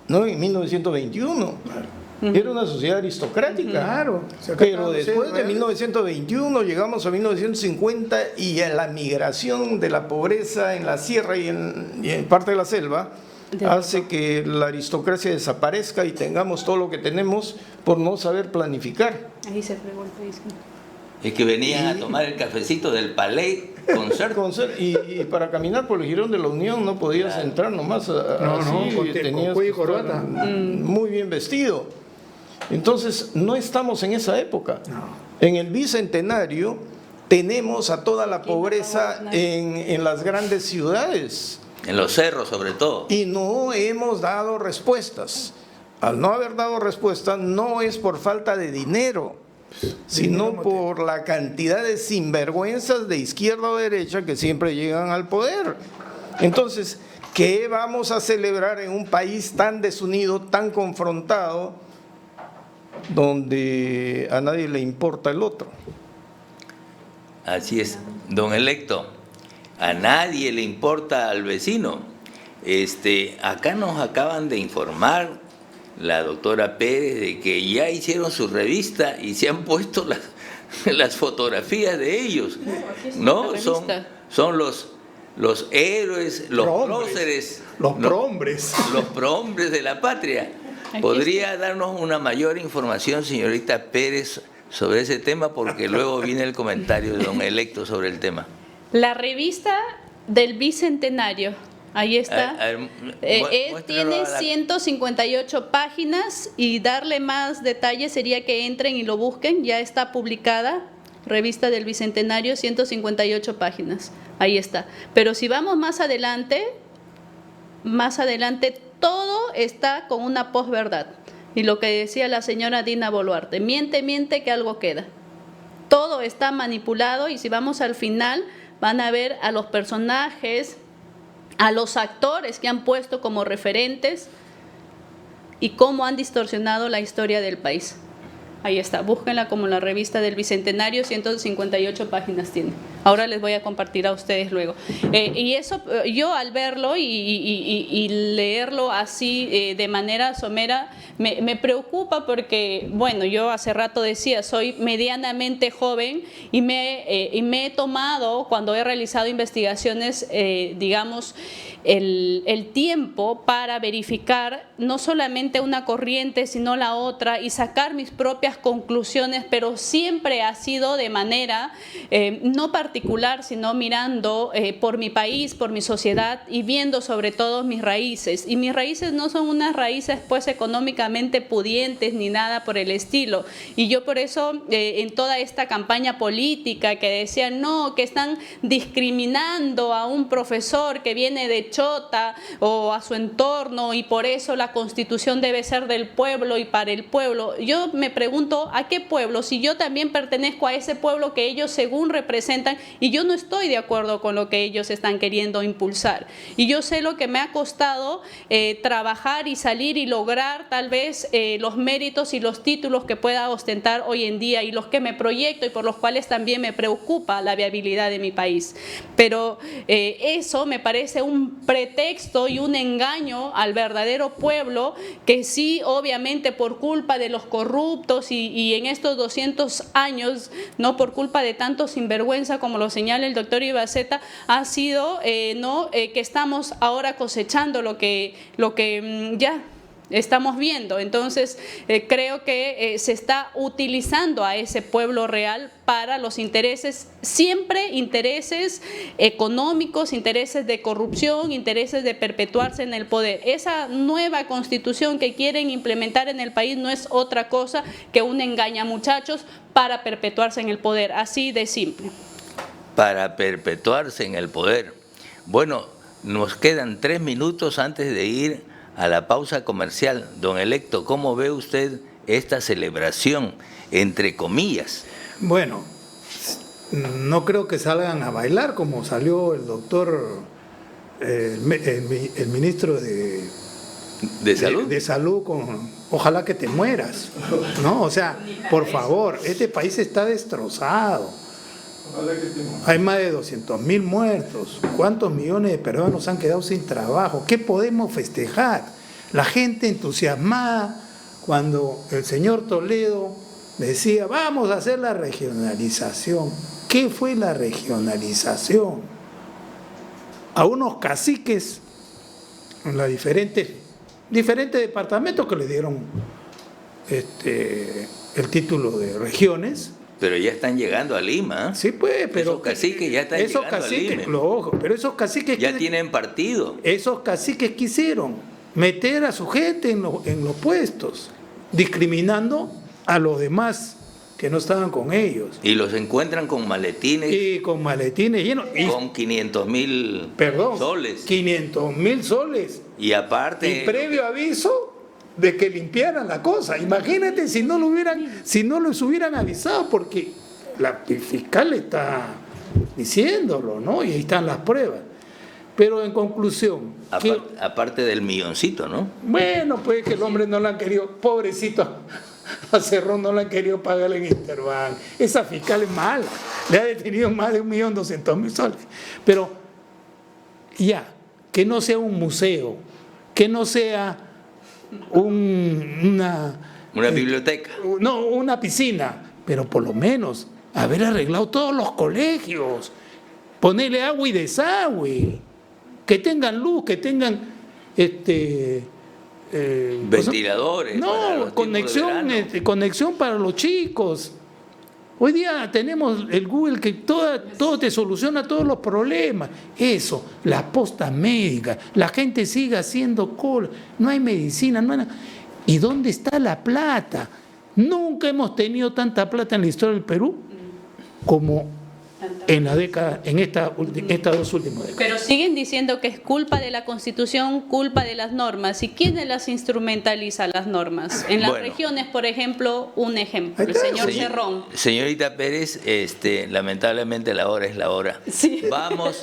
¿no? En 1921. Claro. Era una sociedad aristocrática. Claro. Pero después de 1921 llegamos a 1950 y a la migración de la pobreza en la sierra y en parte de la selva hace que la aristocracia desaparezca y tengamos todo lo que tenemos por no saber planificar. Ahí se fregó el país. Es que venían a tomar el cafecito del Palais Concert. Y para caminar por el Jirón de la Unión no podías entrar nomás así, tenías cuello y que corbata. estar muy bien vestido. Entonces no estamos en esa época. No. En el bicentenario tenemos a toda la pobreza en las grandes ciudades. En los cerros sobre todo. Y no hemos dado respuestas. Al no haber dado respuestas no es por falta de dinero, sino por la cantidad de sinvergüenzas de izquierda o derecha que siempre llegan al poder. Entonces, ¿qué vamos a celebrar en un país tan desunido, tan confrontado? donde a nadie le importa el otro. Así es, don electo, a nadie le importa al vecino. Acá nos acaban de informar la doctora Pérez de que ya hicieron su revista y se han puesto las fotografías de ellos, ¿no? Son los héroes, los próceres, los prohombres de la patria. ¿Podría darnos una mayor información, señorita Pérez, sobre ese tema? Porque luego viene el comentario de don electo sobre el tema. La revista del Bicentenario, ahí está. Tiene 158 páginas y darle más detalles sería que entren y lo busquen. Ya está publicada, revista del Bicentenario, 158 páginas. Ahí está. Pero si vamos más adelante todo está con una posverdad. Y lo que decía la señora Dina Boluarte, miente que algo queda. Todo está manipulado y si vamos al final van a ver a los personajes, a los actores que han puesto como referentes y cómo han distorsionado la historia del país. Ahí está, búsquenla como la revista del Bicentenario, 158 páginas tiene. Ahora les voy a compartir a ustedes luego. Y eso, yo al verlo y leerlo así de manera somera, me preocupa porque, bueno, yo hace rato decía, soy medianamente joven y me he tomado, cuando he realizado investigaciones, digamos, el tiempo para verificar no solamente una corriente, sino la otra y sacar mis propias conclusiones, pero siempre ha sido de manera no particular, sino mirando por mi país, por mi sociedad y viendo sobre todo mis raíces. Y mis raíces no son unas raíces pues económicamente pudientes ni nada por el estilo. Y yo por eso en toda esta campaña política que decían no, que están discriminando a un profesor que viene de Chota o a su entorno y por eso la Constitución debe ser del pueblo y para el pueblo. Yo me pregunto, ¿a qué pueblo? Si yo también pertenezco a ese pueblo que ellos según representan y yo no estoy de acuerdo con lo que ellos están queriendo impulsar. Y yo sé lo que me ha costado trabajar y salir y lograr tal vez los méritos y los títulos que pueda ostentar hoy en día y los que me proyecto y por los cuales también me preocupa la viabilidad de mi país. Pero eso me parece un pretexto y un engaño al verdadero pueblo que sí, obviamente por culpa de los corruptos y en estos 200 años, no por culpa de tanto sinvergüenza como lo señala el doctor Ibaceta, ha sido que estamos ahora cosechando lo que ya estamos viendo. Entonces creo que se está utilizando a ese pueblo real para los intereses, siempre intereses económicos, intereses de corrupción, intereses de perpetuarse en el poder. Esa nueva constitución que quieren implementar en el país no es otra cosa que un engañamuchachos para perpetuarse en el poder, así de simple. Para perpetuarse en el poder. Bueno, nos quedan 3 minutos antes de ir a la pausa comercial. Don electo, ¿cómo ve usted esta celebración, entre comillas? Bueno, no creo que salgan a bailar como salió el doctor, el ministro de salud. De salud con ojalá que te mueras, ¿no? O sea, por favor, este país está destrozado. Hay más de 200.000 muertos. ¿Cuántos millones de peruanos han quedado sin trabajo? ¿Qué podemos festejar? La gente entusiasmada cuando el señor Toledo decía vamos a hacer la regionalización. ¿Qué fue la regionalización? A unos caciques en los diferentes departamentos que le dieron el título de regiones. Pero ya están llegando a Lima. Sí, pues, pero esos caciques ya están llegando a Lima. Pero esos caciques ya tienen partido. Esos caciques quisieron meter a su gente en los puestos, discriminando a los demás que no estaban con ellos. Y los encuentran con maletines. Y con maletines llenos. Con 500.000 soles. 500.000 soles. Y aparte. Y previo aviso de que limpiaran la cosa. Imagínate si no les hubieran avisado, porque el fiscal está diciéndolo, ¿no? Y ahí están las pruebas. Pero en conclusión... Aparte del milloncito, ¿no? Bueno, pues que el hombre no lo han querido, pobrecito. a Cerrón no le han querido pagar en Interbank. Esa fiscal es mala, le ha detenido más de 1.200.000 soles. Pero ya, que no sea un museo, que no sea una biblioteca. No, una piscina, pero por lo menos haber arreglado todos los colegios, ponerle agua y desagüe, que tengan luz, que tengan ventiladores. No, conexión para los chicos. Hoy día tenemos el Google que todo te soluciona todos los problemas. Eso, las postas médicas, la gente sigue haciendo cola, no hay medicina, no hay nada. ¿Y dónde está la plata? Nunca hemos tenido tanta plata en la historia del Perú como en la década, en estas dos últimas décadas. Pero siguen diciendo que es culpa de la Constitución, culpa de las normas. ¿Y quién las instrumentaliza las normas? En las regiones, por ejemplo, un ejemplo, el señor Cerrón. Señorita Pérez, lamentablemente la hora es la hora. Sí. Vamos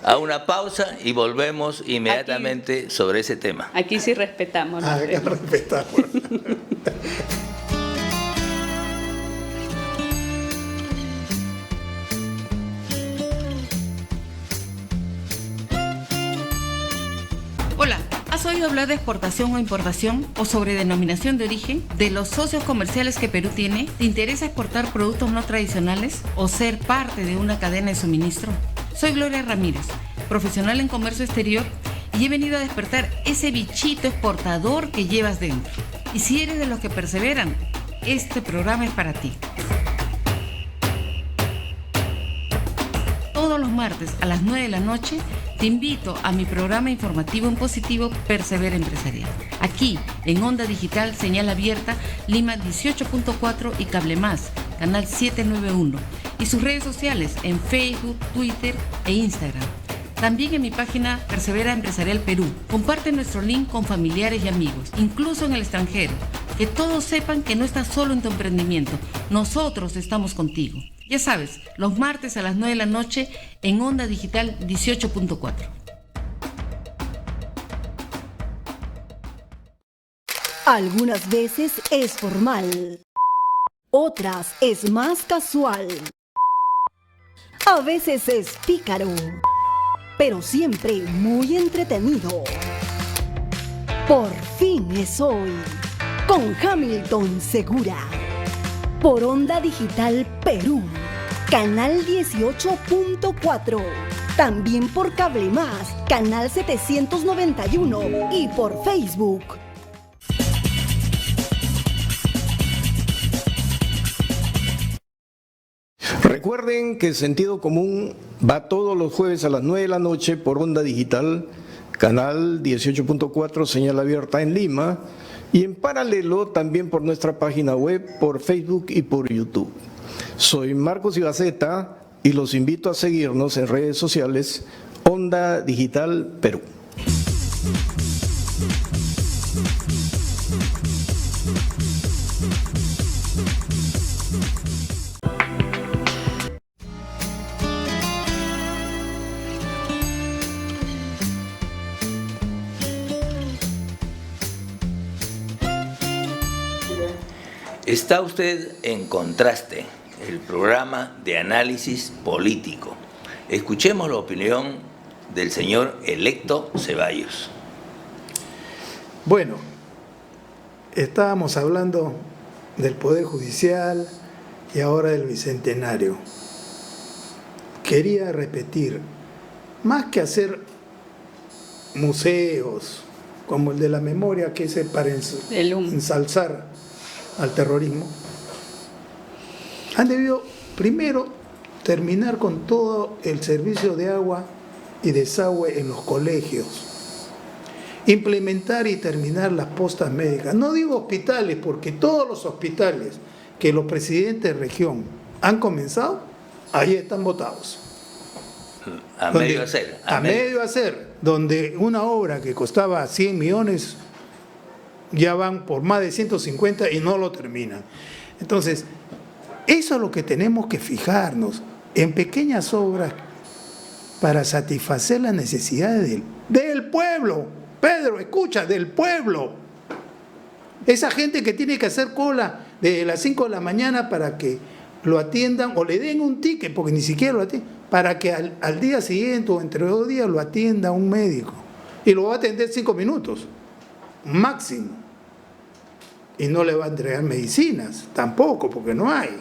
a una pausa y volvemos inmediatamente sobre ese tema. Aquí sí respetamos. Respetamos. Hola, ¿has oído hablar de exportación o importación o sobre denominación de origen? ¿De los socios comerciales que Perú tiene? ¿Te interesa exportar productos no tradicionales o ser parte de una cadena de suministro? Soy Gloria Ramírez, profesional en comercio exterior, y he venido a despertar ese bichito exportador que llevas dentro. Y si eres de los que perseveran, este programa es para ti. Todos los martes a las 9 de la noche te invito a mi programa informativo en positivo Persevera Empresarial. Aquí, en Onda Digital, señal abierta, Lima 18.4 y Cable Más, canal 791. Y sus redes sociales en Facebook, Twitter e Instagram. También en mi página Persevera Empresarial Perú. Comparte nuestro link con familiares y amigos, incluso en el extranjero. Que todos sepan que no estás solo en tu emprendimiento. Nosotros estamos contigo. Ya sabes, los martes a las 9 de la noche en Onda Digital 18.4. Algunas veces es formal, otras es más casual, a veces es pícaro, pero siempre muy entretenido. Por fin es hoy, con Hamilton Segura. Por Onda Digital Perú, canal 18.4, también por Cable Más, canal 791 y por Facebook. Recuerden que Sentido Común va todos los jueves a las 9 de la noche por Onda Digital, canal 18.4, señal abierta en Lima, y en paralelo también por nuestra página web, por Facebook y por YouTube. Soy Marcos Ibaceta y los invito a seguirnos en redes sociales Onda Digital Perú. Está usted en Contraste, el programa de análisis político. Escuchemos la opinión del señor electo Ceballos. Bueno, estábamos hablando del Poder Judicial y ahora del Bicentenario. Quería repetir, más que hacer museos como el de la memoria, que es para ensalzar al terrorismo, han debido primero terminar con todo el servicio de agua y desagüe en los colegios, implementar y terminar las postas médicas. No digo hospitales, porque todos los hospitales que los presidentes de región han comenzado, ahí están botados. A medio hacer. A medio hacer, donde una obra que costaba 100 millones... ya van por más de 150 y no lo terminan. Entonces, eso es lo que tenemos que fijarnos, en pequeñas obras para satisfacer las necesidades del pueblo. Pedro, escucha, del pueblo. Esa gente que tiene que hacer cola desde las 5 de la mañana para que lo atiendan o le den un ticket, porque ni siquiera lo atienden, para que al día siguiente o entre 2 días lo atienda un médico. Y lo va a atender 5 minutos, máximo. Y no le va a entregar medicinas, tampoco, porque no hay.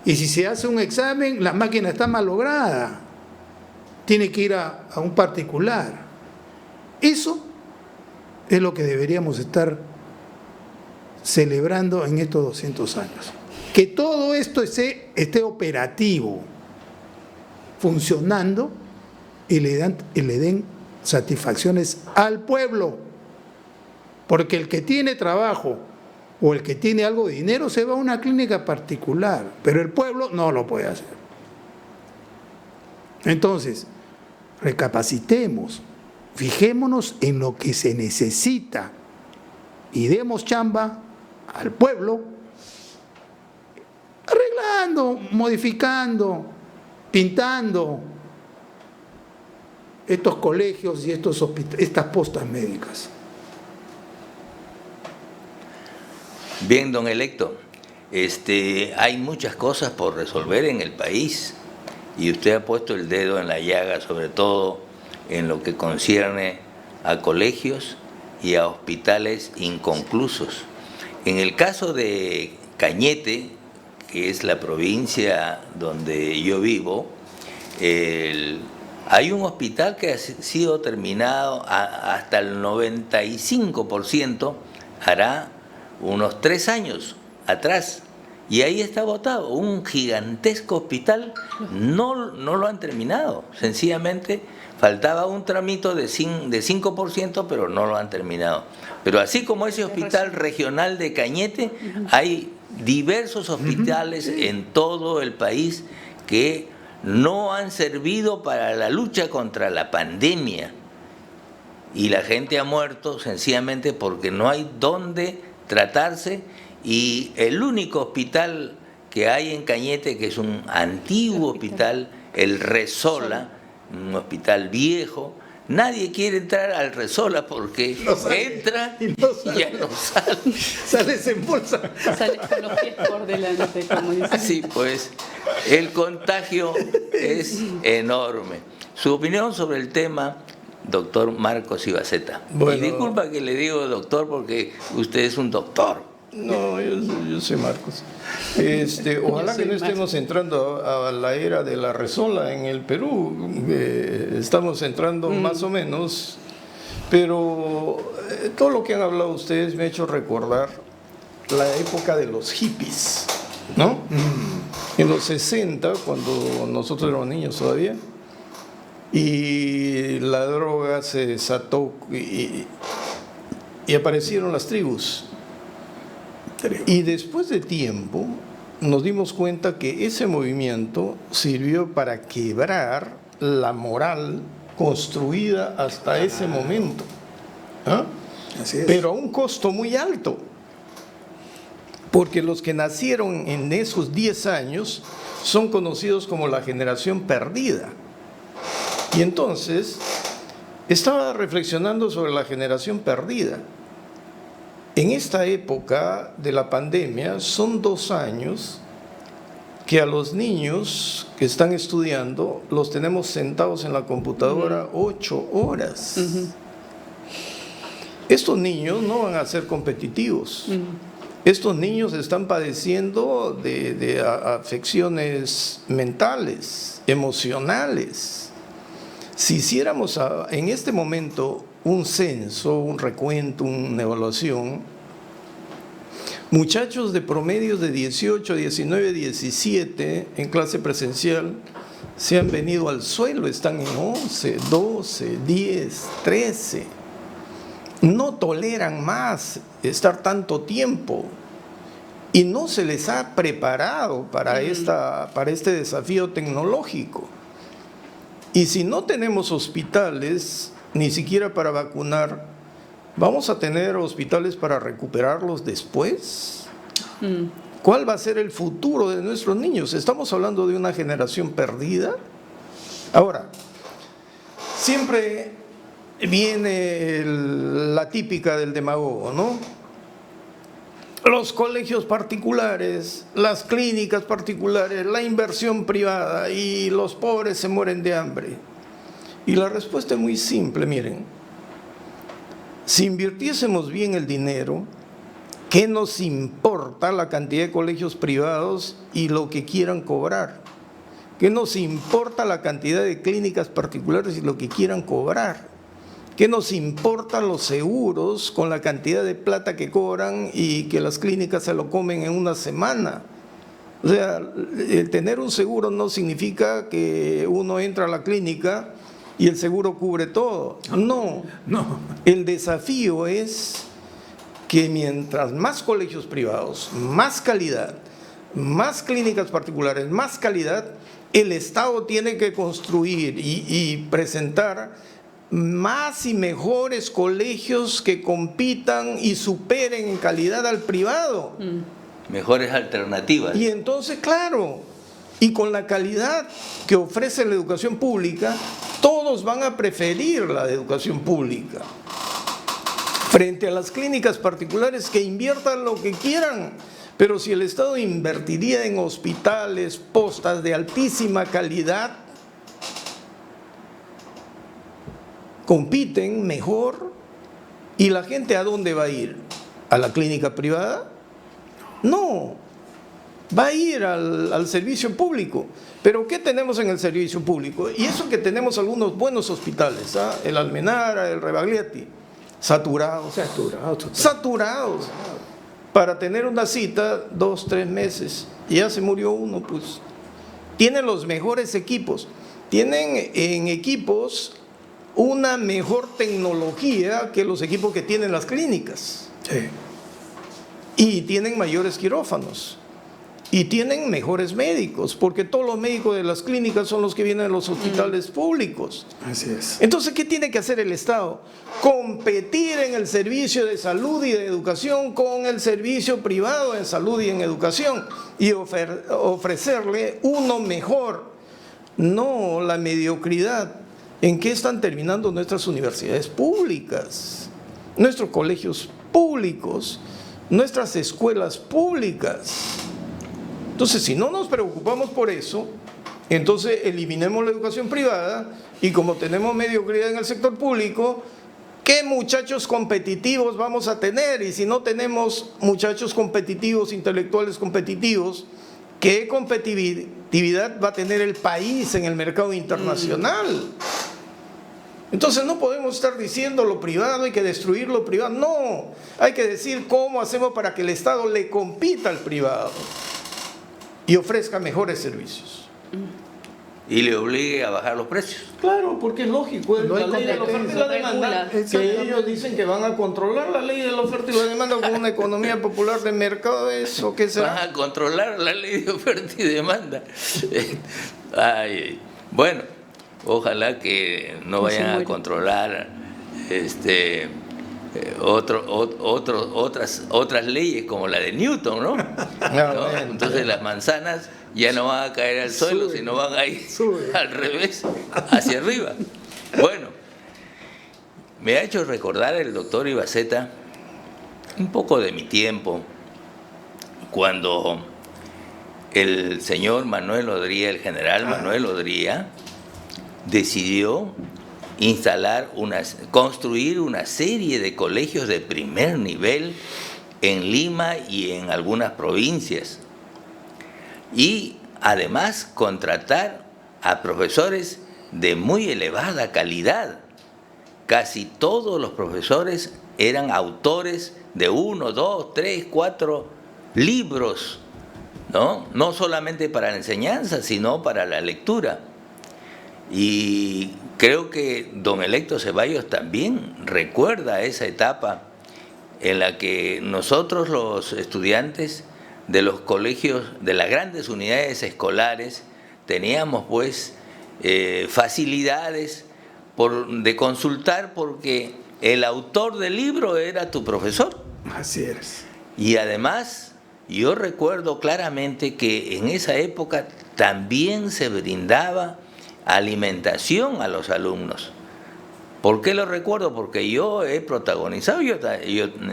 Y si se hace un examen, la máquina está malograda. Tiene que ir a un particular. Eso es lo que deberíamos estar celebrando en estos 200 años. Que todo esto esté operativo, funcionando y le den satisfacciones al pueblo. Porque el que tiene trabajo o el que tiene algo de dinero se va a una clínica particular, pero el pueblo no lo puede hacer. Entonces, recapacitemos, fijémonos en lo que se necesita y demos chamba al pueblo, arreglando, modificando, pintando estos colegios y estas postas médicas. Bien, don electo, hay muchas cosas por resolver en el país y usted ha puesto el dedo en la llaga, sobre todo en lo que concierne a colegios y a hospitales inconclusos. En el caso de Cañete, que es la provincia donde yo vivo, hay un hospital que ha sido terminado hasta el 95%, hará unos 3 años atrás, y ahí está botado, un gigantesco hospital, no lo han terminado, sencillamente faltaba un tramito de 5%, pero no lo han terminado. Pero así como ese hospital regional de Cañete, hay diversos hospitales en todo el país que no han servido para la lucha contra la pandemia, y la gente ha muerto sencillamente porque no hay dónde tratarse, y el único hospital que hay en Cañete, que es un antiguo hospital, el Resola, un hospital viejo, nadie quiere entrar al Resola porque entra y ya no sale. Sales en bolsa. Sales con los pies por delante, como dicen. Sí, pues el contagio es enorme. Su opinión sobre el tema, doctor Marcos Ibaceta. Bueno, y disculpa que le digo doctor porque usted es un doctor. No, yo soy Marcos. Ojalá que no estemos entrando a la era de la resola en el Perú. Estamos entrando más o menos, pero todo lo que han hablado ustedes me ha hecho recordar la época de los hippies, ¿no? En los 60, cuando nosotros éramos niños todavía, y la droga se desató y aparecieron las tribus. Y después de tiempo nos dimos cuenta que ese movimiento sirvió para quebrar la moral construida hasta ese momento, ¿ah? Así es. Pero a un costo muy alto, porque los que nacieron en esos 10 años son conocidos como la generación perdida. Y entonces estaba reflexionando sobre la generación perdida. En esta época de la pandemia son 2 años que a los niños que están estudiando los tenemos sentados en la computadora 8 horas. Estos niños no van a ser competitivos. Estos niños están padeciendo de afecciones mentales, emocionales. Si hiciéramos en este momento un censo, un recuento, una evaluación, muchachos de promedios de 18, 19, 17 en clase presencial se han venido al suelo, están en 11, 12, 10, 13. No toleran más estar tanto tiempo y no se les ha preparado para este desafío tecnológico. Y si no tenemos hospitales ni siquiera para vacunar, ¿vamos a tener hospitales para recuperarlos después? ¿Cuál va a ser el futuro de nuestros niños? ¿Estamos hablando de una generación perdida? Ahora, siempre viene la típica del demagogo, ¿no? los colegios particulares, las clínicas particulares, la inversión privada y los pobres se mueren de hambre. Y la respuesta es muy simple, miren. Si invirtiésemos bien el dinero, ¿qué nos importa la cantidad de colegios privados y lo que quieran cobrar? ¿Qué nos importa la cantidad de clínicas particulares y lo que quieran cobrar? ¿Qué nos importan los seguros con la cantidad de plata que cobran y que las clínicas se lo comen en una semana? O sea, el tener un seguro no significa que uno entra a la clínica y el seguro cubre todo. No. El desafío es que mientras más colegios privados, más calidad, más clínicas particulares, más calidad, el Estado tiene que construir y presentar más y mejores colegios que compitan y superen en calidad al privado. Mejores alternativas. Y entonces, claro, y con la calidad que ofrece la educación pública, todos van a preferir la educación pública frente a las clínicas particulares que inviertan lo que quieran. Pero si el Estado invertiría en hospitales, postas de altísima calidad, compiten mejor. ¿Y la gente a dónde va a ir? ¿A la clínica privada? No, va a ir al servicio público. ¿Pero qué tenemos en el servicio público? Y eso que tenemos algunos buenos hospitales, ¿ah? El Almenara, el Rebagliati, saturados. Para tener una cita, 2, 3 meses, y ya se murió uno, pues. Tienen los mejores equipos, tienen en equipos una mejor tecnología que los equipos que tienen las clínicas. Sí. Y tienen mayores quirófanos. Y tienen mejores médicos, porque todos los médicos de las clínicas son los que vienen a los hospitales públicos. Así es. Entonces, ¿qué tiene que hacer el Estado? Competir en el servicio de salud y de educación con el servicio privado en salud y en educación y ofrecerle uno mejor, no la mediocridad. ¿En qué están terminando nuestras universidades públicas, nuestros colegios públicos, nuestras escuelas públicas? Entonces, si no nos preocupamos por eso, entonces eliminemos la educación privada y como tenemos mediocridad en el sector público, ¿qué muchachos competitivos vamos a tener? Y si no tenemos muchachos competitivos, intelectuales competitivos, ¿qué competitividad va a tener el país en el mercado internacional? Entonces no podemos estar diciendo lo privado, hay que destruir lo privado. No, hay que decir cómo hacemos para que el Estado le compita al privado y ofrezca mejores servicios. Y le obligue a bajar los precios. Claro, porque es lógico, No la hay ley de la oferta y la demanda, que ellos dicen que van a controlar la ley de la oferta y la demanda con una economía popular de mercado, ¿eso qué será? Van a controlar la ley de oferta y demanda. Ay, bueno, ojalá que no vayan a controlar otras leyes como la de Newton, ¿no? ¿No? Entonces las manzanas ya no van a caer al suelo, sino van a ir al revés, hacia arriba. Bueno, me ha hecho recordar el doctor Ibaceta un poco de mi tiempo, cuando el señor Manuel Odría, el general Manuel Odría, decidió construir una serie de colegios de primer nivel en Lima y en algunas provincias. Y además contratar a profesores de muy elevada calidad. Casi todos los profesores eran autores de 1, 2, 3, 4 libros, ¿no? No solamente para la enseñanza, sino para la lectura. Y creo que don Electo Ceballos también recuerda esa etapa en la que nosotros los estudiantes de los colegios, de las grandes unidades escolares, teníamos pues facilidades de consultar porque el autor del libro era tu profesor. Así es. Y además, yo recuerdo claramente que en esa época también se brindaba alimentación a los alumnos. ¿Por qué lo recuerdo? Porque yo he protagonizado, yo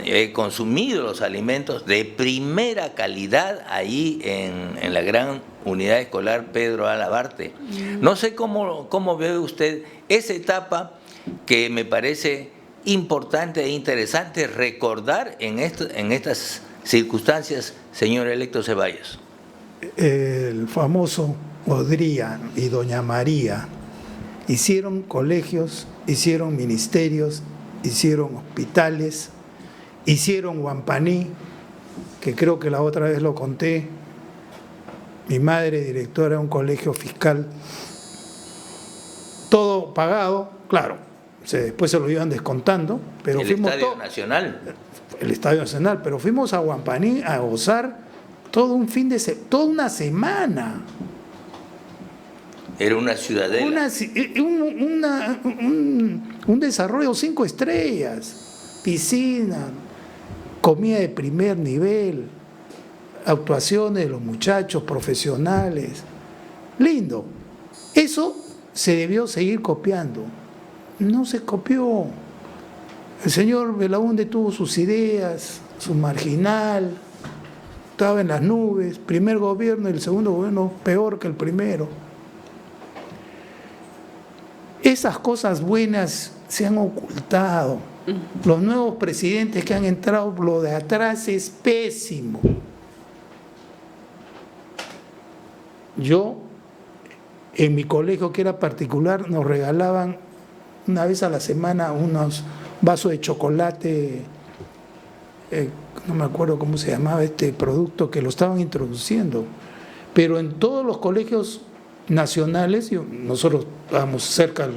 he consumido los alimentos de primera calidad ahí en la gran unidad escolar Pedro Alabarte. No sé cómo ve usted esa etapa que me parece importante e interesante recordar en estas circunstancias, señor electo Ceballos. El famoso Odría y Doña María hicieron colegios, hicieron ministerios, hicieron hospitales, hicieron Huampaní, que creo que la otra vez lo conté. Mi madre, directora de un colegio fiscal, todo pagado, claro, después se lo iban descontando, pero el Estadio Nacional. El Estadio Nacional, pero fuimos a Huampaní a gozar todo un toda una semana. Era una ciudadela. Un desarrollo 5 estrellas, piscina, comida de primer nivel, actuaciones de los muchachos profesionales. Lindo. Eso se debió seguir copiando. No se copió. El señor Belaúnde tuvo sus ideas, su marginal, estaba en las nubes, primer gobierno y el segundo gobierno peor que el primero. Esas cosas buenas se han ocultado. Los nuevos presidentes que han entrado, lo de atrás es pésimo. Yo, en mi colegio que era particular, nos regalaban una vez a la semana unos vasos de chocolate, no me acuerdo cómo se llamaba este producto, que lo estaban introduciendo. Pero en todos los colegios nacionales, nosotros estábamos cerca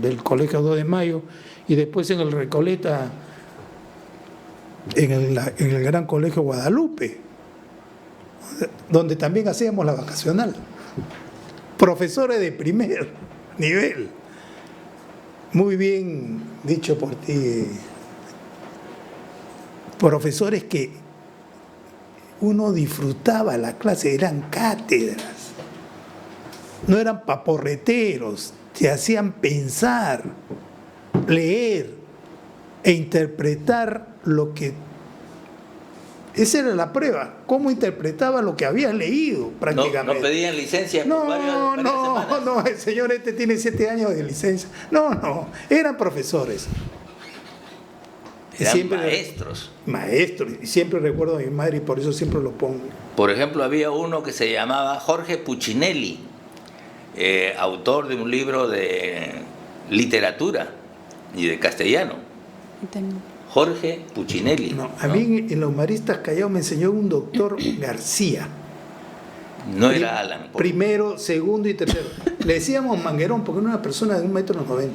del colegio 2 de Mayo y después en el Recoleta, en el gran colegio Guadalupe, donde también hacíamos la vacacional. Profesores de primer nivel. Muy bien dicho por ti. Profesores que uno disfrutaba la clase, eran cátedras. No eran paporreteros, te hacían pensar, leer e interpretar lo que... Esa era la prueba, cómo interpretaba lo que había leído prácticamente. No pedían licencia por varias semanas. No, el señor tiene 7 años de licencia. No, eran profesores. Eran maestros. Maestros, y siempre recuerdo a mi madre y por eso siempre lo pongo. Por ejemplo, había uno que se llamaba Jorge Puccinelli, autor de un libro de literatura y de castellano. Jorge Puccinelli. No, a mí en los maristas Callao me enseñó un doctor García. No era Alan. Primero, segundo y tercero. Le decíamos manguerón porque era una persona de 1,90 m.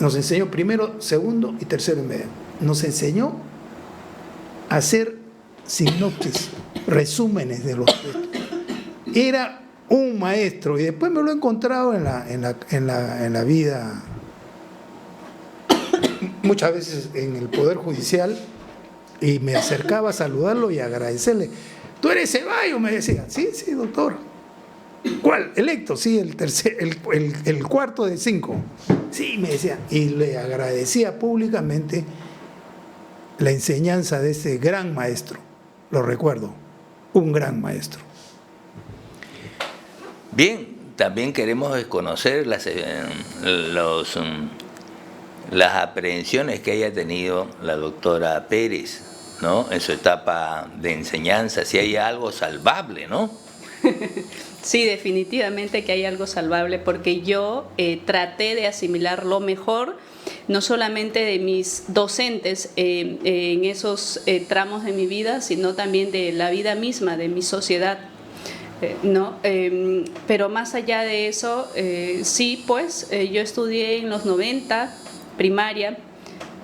Nos enseñó primero, segundo y tercero y medio. Nos enseñó a hacer sinopsis, resúmenes de los textos. Era un maestro y después me lo he encontrado en la vida, muchas veces en el Poder Judicial, y me acercaba a saludarlo y agradecerle. ¿Tú eres Ceballos?, me decía. Sí, doctor. ¿Cuál? Electo, sí, el cuarto de 5. Sí, me decía. Y le agradecía públicamente la enseñanza de ese gran maestro. Lo recuerdo, un gran maestro. Bien, también queremos conocer las aprehensiones que haya tenido la doctora Pérez, ¿no? En su etapa de enseñanza, si hay algo salvable, ¿no? Sí, definitivamente que hay algo salvable, porque yo traté de asimilar lo mejor, no solamente de mis docentes en esos tramos de mi vida, sino también de la vida misma, de mi sociedad. ¿No? Pero más allá de eso, sí, pues yo estudié en los 90, primaria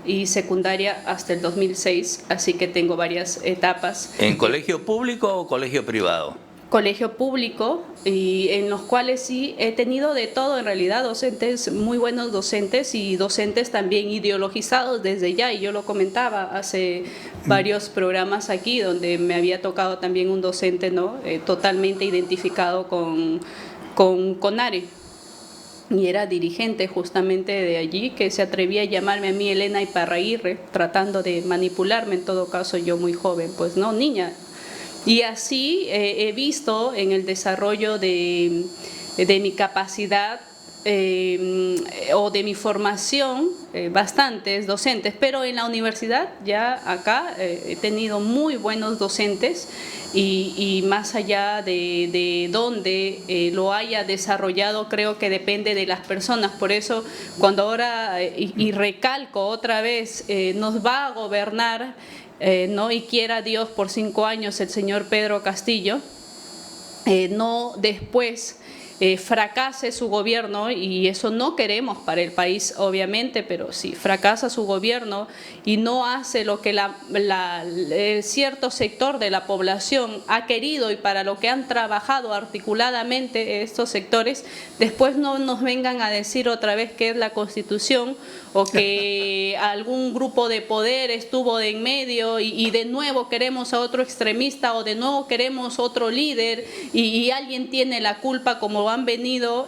y secundaria hasta el 2006, así que tengo varias etapas. ¿En colegio público o colegio privado? Colegio público, y en los cuales sí he tenido de todo en realidad, docentes, muy buenos docentes y docentes también ideologizados desde ya, y yo lo comentaba hace varios programas aquí donde me había tocado también un docente, ¿no? Totalmente identificado con CONARE, y era dirigente justamente de allí, que se atrevía a llamarme a mí Elena Iparraguirre, tratando de manipularme, en todo caso yo muy joven, pues no, niña. Y así he visto en el desarrollo de mi capacidad o de mi formación bastantes docentes, pero en la universidad ya acá he tenido muy buenos docentes y más allá de dónde lo haya desarrollado, creo que depende de las personas. Por eso cuando ahora, y recalco otra vez, nos va a gobernar, no, y quiera Dios por 5 años el señor Pedro Castillo, no después fracase su gobierno, y eso no queremos para el país obviamente, pero si fracasa su gobierno y no hace lo que cierto sector de la población ha querido y para lo que han trabajado articuladamente estos sectores, después no nos vengan a decir otra vez que es la Constitución o que algún grupo de poder estuvo de en medio y de nuevo queremos a otro extremista o de nuevo queremos otro líder y alguien tiene la culpa, como han venido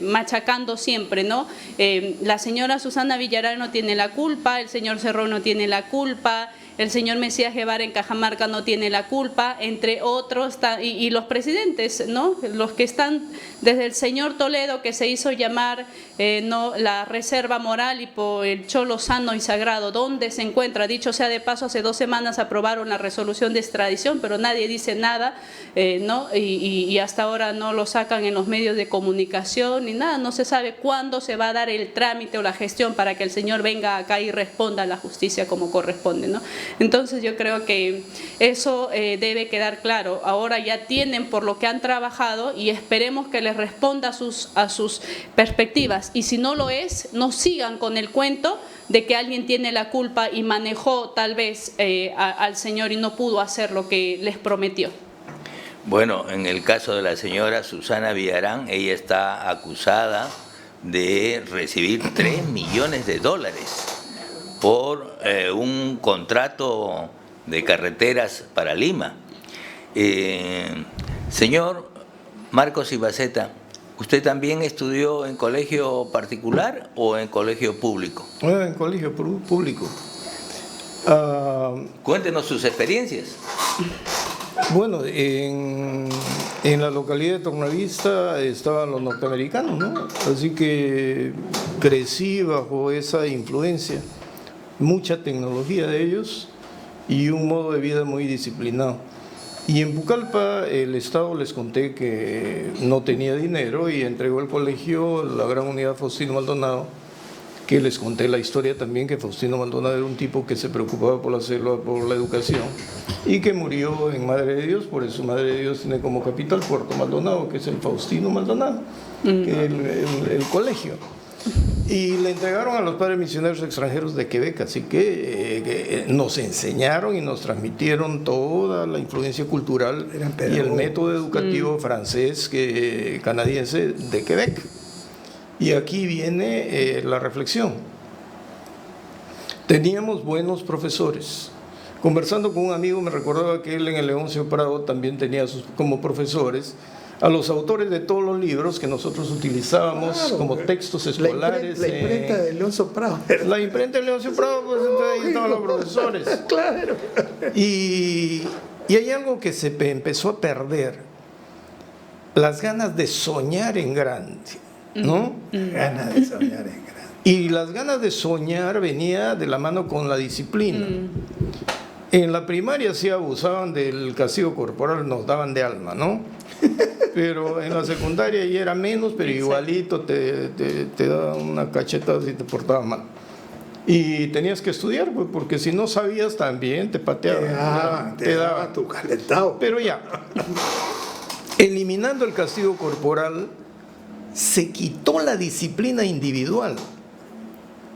machacando siempre, ¿no? La señora Susana Villarán no tiene la culpa, el señor Cerrón no tiene la culpa, el señor Mesías Guevara en Cajamarca no tiene la culpa, entre otros, y los presidentes, ¿no? Los que están desde el señor Toledo, que se hizo llamar no, la reserva moral y por el cholo sano y sagrado, ¿dónde se encuentra? Dicho sea de paso, hace 2 semanas aprobaron la resolución de extradición, pero nadie dice nada, ¿no? Y hasta ahora no lo sacan en los medios de comunicación ni nada, no se sabe cuándo se va a dar el trámite o la gestión para que el señor venga acá y responda a la justicia como corresponde, ¿no? Entonces yo creo que eso debe quedar claro. Ahora ya tienen por lo que han trabajado y esperemos que les responda a sus perspectivas, y si no lo es, no sigan con el cuento de que alguien tiene la culpa y manejó tal vez al señor y no pudo hacer lo que les prometió. Bueno, en el caso de la señora Susana Villarán, ella está acusada de recibir $3 millones por un contrato de carreteras para Lima. Señor Marcos Ibaceta, ¿usted también estudió en colegio particular o en colegio público? En colegio público. Cuéntenos sus experiencias. Bueno, en la localidad de Tornavista estaban los norteamericanos, ¿no? Así que crecí bajo esa influencia. Mucha tecnología de ellos y un modo de vida muy disciplinado. Y en Pucallpa el Estado, les conté que no tenía dinero y entregó al colegio la Gran Unidad Faustino Maldonado, que les conté la historia también, que Faustino Maldonado era un tipo que se preocupaba por la educación y que murió en Madre de Dios. Por eso Madre de Dios tiene como capital Puerto Maldonado, que es el Faustino Maldonado, el colegio. Y le entregaron a los padres misioneros extranjeros de Quebec, así que nos enseñaron y nos transmitieron toda la influencia cultural y el método educativo francés, canadiense de Quebec. Y aquí viene la reflexión. Teníamos buenos profesores. Conversando con un amigo me recordaba que él en el Leoncio Prado también tenía como profesores a los autores de todos los libros que nosotros utilizábamos como textos escolares. La imprenta de Leoncio Prado. La imprenta de Leoncio Prado, pues entonces ahí estaban los profesores. Claro. Y hay algo que se empezó a perder: las ganas de soñar en grande, ¿no? Ganas de soñar en grande. Y las ganas de soñar venía de la mano con la disciplina. En la primaria sí abusaban del castigo corporal, nos daban de alma, ¿no? Pero en la secundaria ya era menos, pero igualito te daban una cachetada si te portabas mal. Y tenías que estudiar, pues, porque si no sabías también te pateaban. Te daban tu calentado. Pero ya, eliminando el castigo corporal, se quitó la disciplina individual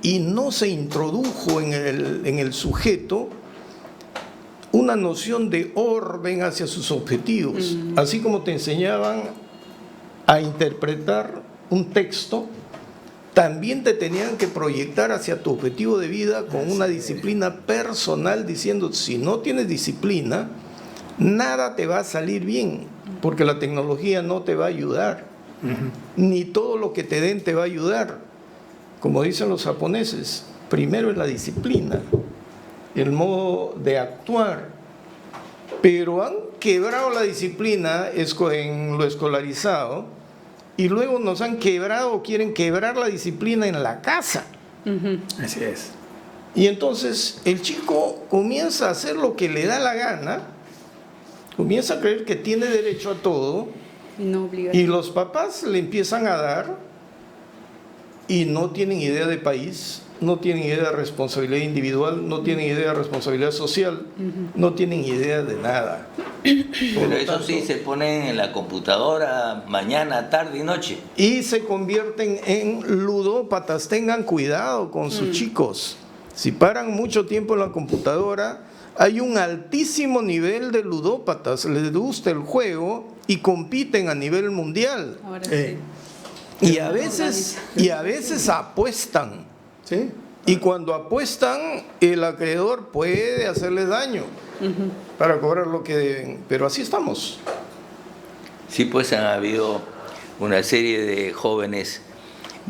y no se introdujo en el sujeto una noción de orden hacia sus objetivos. Así como te enseñaban a interpretar un texto, también te tenían que proyectar hacia tu objetivo de vida con una disciplina personal, diciendo: si no tienes disciplina, nada te va a salir bien, porque la tecnología no te va a ayudar. ni todo lo que te den te va a ayudar. Como dicen los japoneses, primero es la disciplina, el modo de actuar. Pero han quebrado la disciplina en lo escolarizado y luego nos han quebrado o quieren quebrar la disciplina en la casa. Así es. Y entonces el chico comienza a hacer lo que le da la gana, comienza a creer que tiene derecho a todo, y los papás le empiezan a dar y no tienen idea de país, no tienen idea de responsabilidad individual, no tienen idea de responsabilidad social, no tienen idea de nada. Pero eso sí, se ponen en la computadora mañana, tarde y noche. Y se convierten en ludópatas. Tengan cuidado con sus chicos. Si paran mucho tiempo en la computadora, hay un altísimo nivel de ludópatas. Les gusta el juego y compiten a nivel mundial. Ahora sí. Y a veces apuestan. ¿Sí? Y cuando apuestan, el acreedor puede hacerle daño para cobrar lo que deben. Pero así estamos. Sí, pues han habido una serie de jóvenes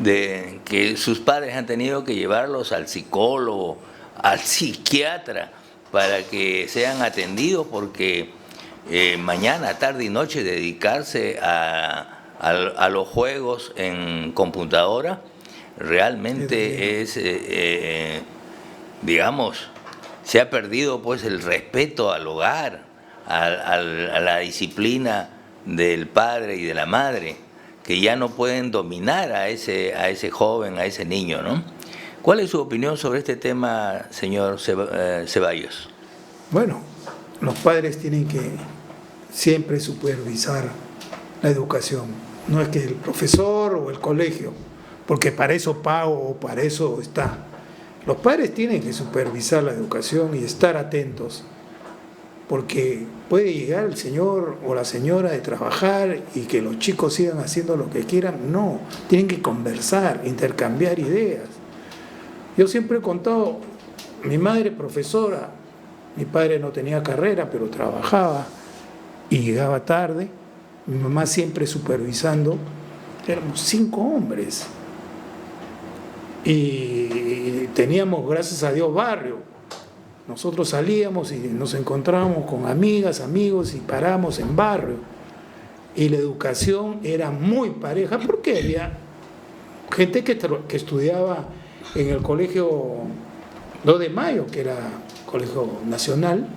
que sus padres han tenido que llevarlos al psicólogo, al psiquiatra, para que sean atendidos, porque mañana, tarde y noche dedicarse a los juegos en computadora realmente es, digamos, se ha perdido pues el respeto al hogar, a la disciplina del padre y de la madre, que ya no pueden dominar a ese joven, a ese niño, ¿no? ¿Cuál es su opinión sobre este tema, señor Ceballos? Bueno, los padres tienen que siempre supervisar la educación. No es que el profesor o el colegio, porque para eso pago o para eso está. Los padres tienen que supervisar la educación y estar atentos, porque puede llegar el señor o la señora de trabajar y que los chicos sigan haciendo lo que quieran. No, tienen que conversar, intercambiar ideas. Yo siempre he contado, mi madre profesora, mi padre no tenía carrera, pero trabajaba y llegaba tarde. Mi mamá siempre supervisando. Éramos 5 hombres. Y teníamos, gracias a Dios, barrio. Nosotros salíamos y nos encontrábamos con amigas, amigos y paramos en barrio. Y la educación era muy pareja porque había gente que estudiaba en el colegio 2 de Mayo, que era colegio nacional,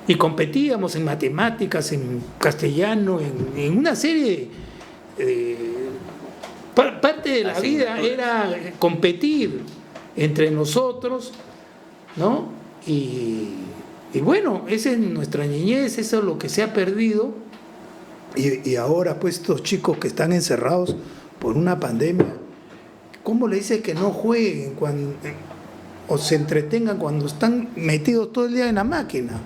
y competíamos en matemáticas, en castellano, en una serie parte de la vida era competir entre nosotros, ¿no? Y bueno, esa es nuestra niñez, eso es lo que se ha perdido, y ahora pues estos chicos que están encerrados por una pandemia, ¿cómo le dice que no jueguen o se entretengan cuando están metidos todo el día en la máquina?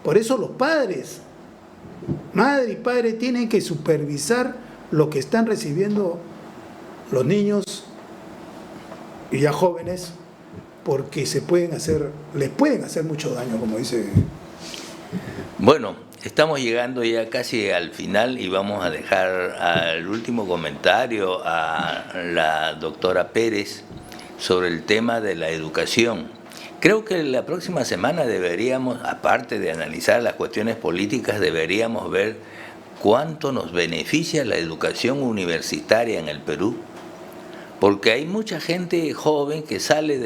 Por eso los padres, madre y padre, tienen que supervisar lo que están recibiendo los niños y ya jóvenes, porque les pueden hacer mucho daño, como dice. Bueno, estamos llegando ya casi al final y vamos a dejar al último comentario a la doctora Pérez sobre el tema de la educación. Creo que la próxima semana deberíamos, aparte de analizar las cuestiones políticas, deberíamos ver cuánto nos beneficia la educación universitaria en el Perú, porque hay mucha gente joven que sale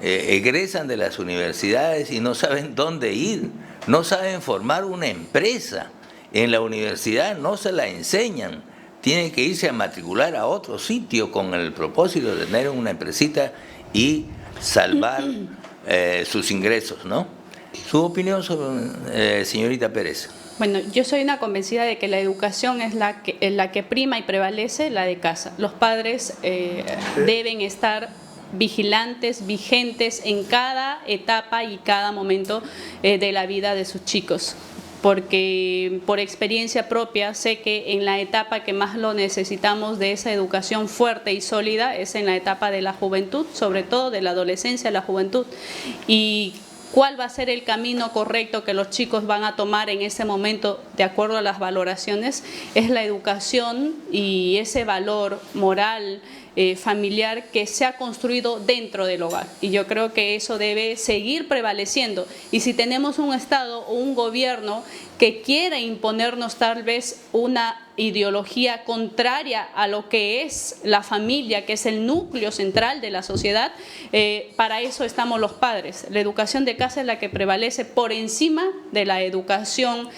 egresan de las universidades y no saben dónde ir, no saben formar una empresa. En la universidad no se la enseñan, tienen que irse a matricular a otro sitio con el propósito de tener una empresita y salvar sus ingresos, ¿no? Su opinión sobre, señorita Pérez. Bueno, yo soy una convencida de que la educación es la que prima y prevalece la de casa. Los padres deben estar vigilantes, vigentes en cada etapa y cada momento de la vida de sus chicos, porque por experiencia propia sé que en la etapa que más lo necesitamos de esa educación fuerte y sólida es en la etapa de la juventud, sobre todo de la adolescencia a la juventud. Y cuál va a ser el camino correcto que los chicos van a tomar en ese momento de acuerdo a las valoraciones, es la educación y ese valor moral, familiar que se ha construido dentro del hogar. Y yo creo que eso debe seguir prevaleciendo. Y si tenemos un Estado o un gobierno que quiere imponernos tal vez una ideología contraria a lo que es la familia, que es el núcleo central de la sociedad, para eso estamos los padres. La educación de casa es la que prevalece por encima de la educación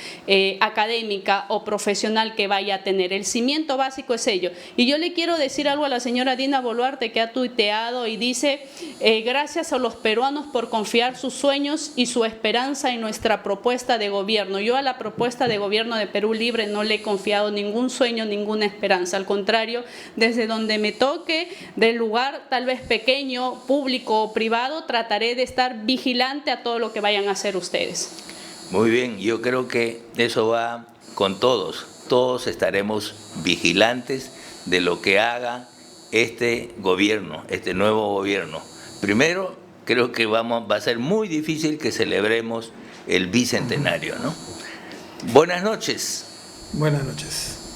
académica o profesional que vaya a tener. El cimiento básico es ello. Y yo le quiero decir algo a la señora Dina Boluarte, que ha tuiteado y dice: gracias a los peruanos por confiar sus sueños y su esperanza en nuestra propuesta de gobierno. Yo a la propuesta de gobierno de Perú Libre no le he confiado ningún sueño, ninguna esperanza. Al contrario, desde donde me toque, del lugar tal vez pequeño, público o privado, trataré de estar vigilante a todo lo que vayan a hacer ustedes. Muy bien, yo creo que eso va con todos. Todos estaremos vigilantes de lo que haga este gobierno, este nuevo gobierno. Primero, creo que va a ser muy difícil que celebremos el bicentenario, ¿no? Buenas noches. Buenas noches.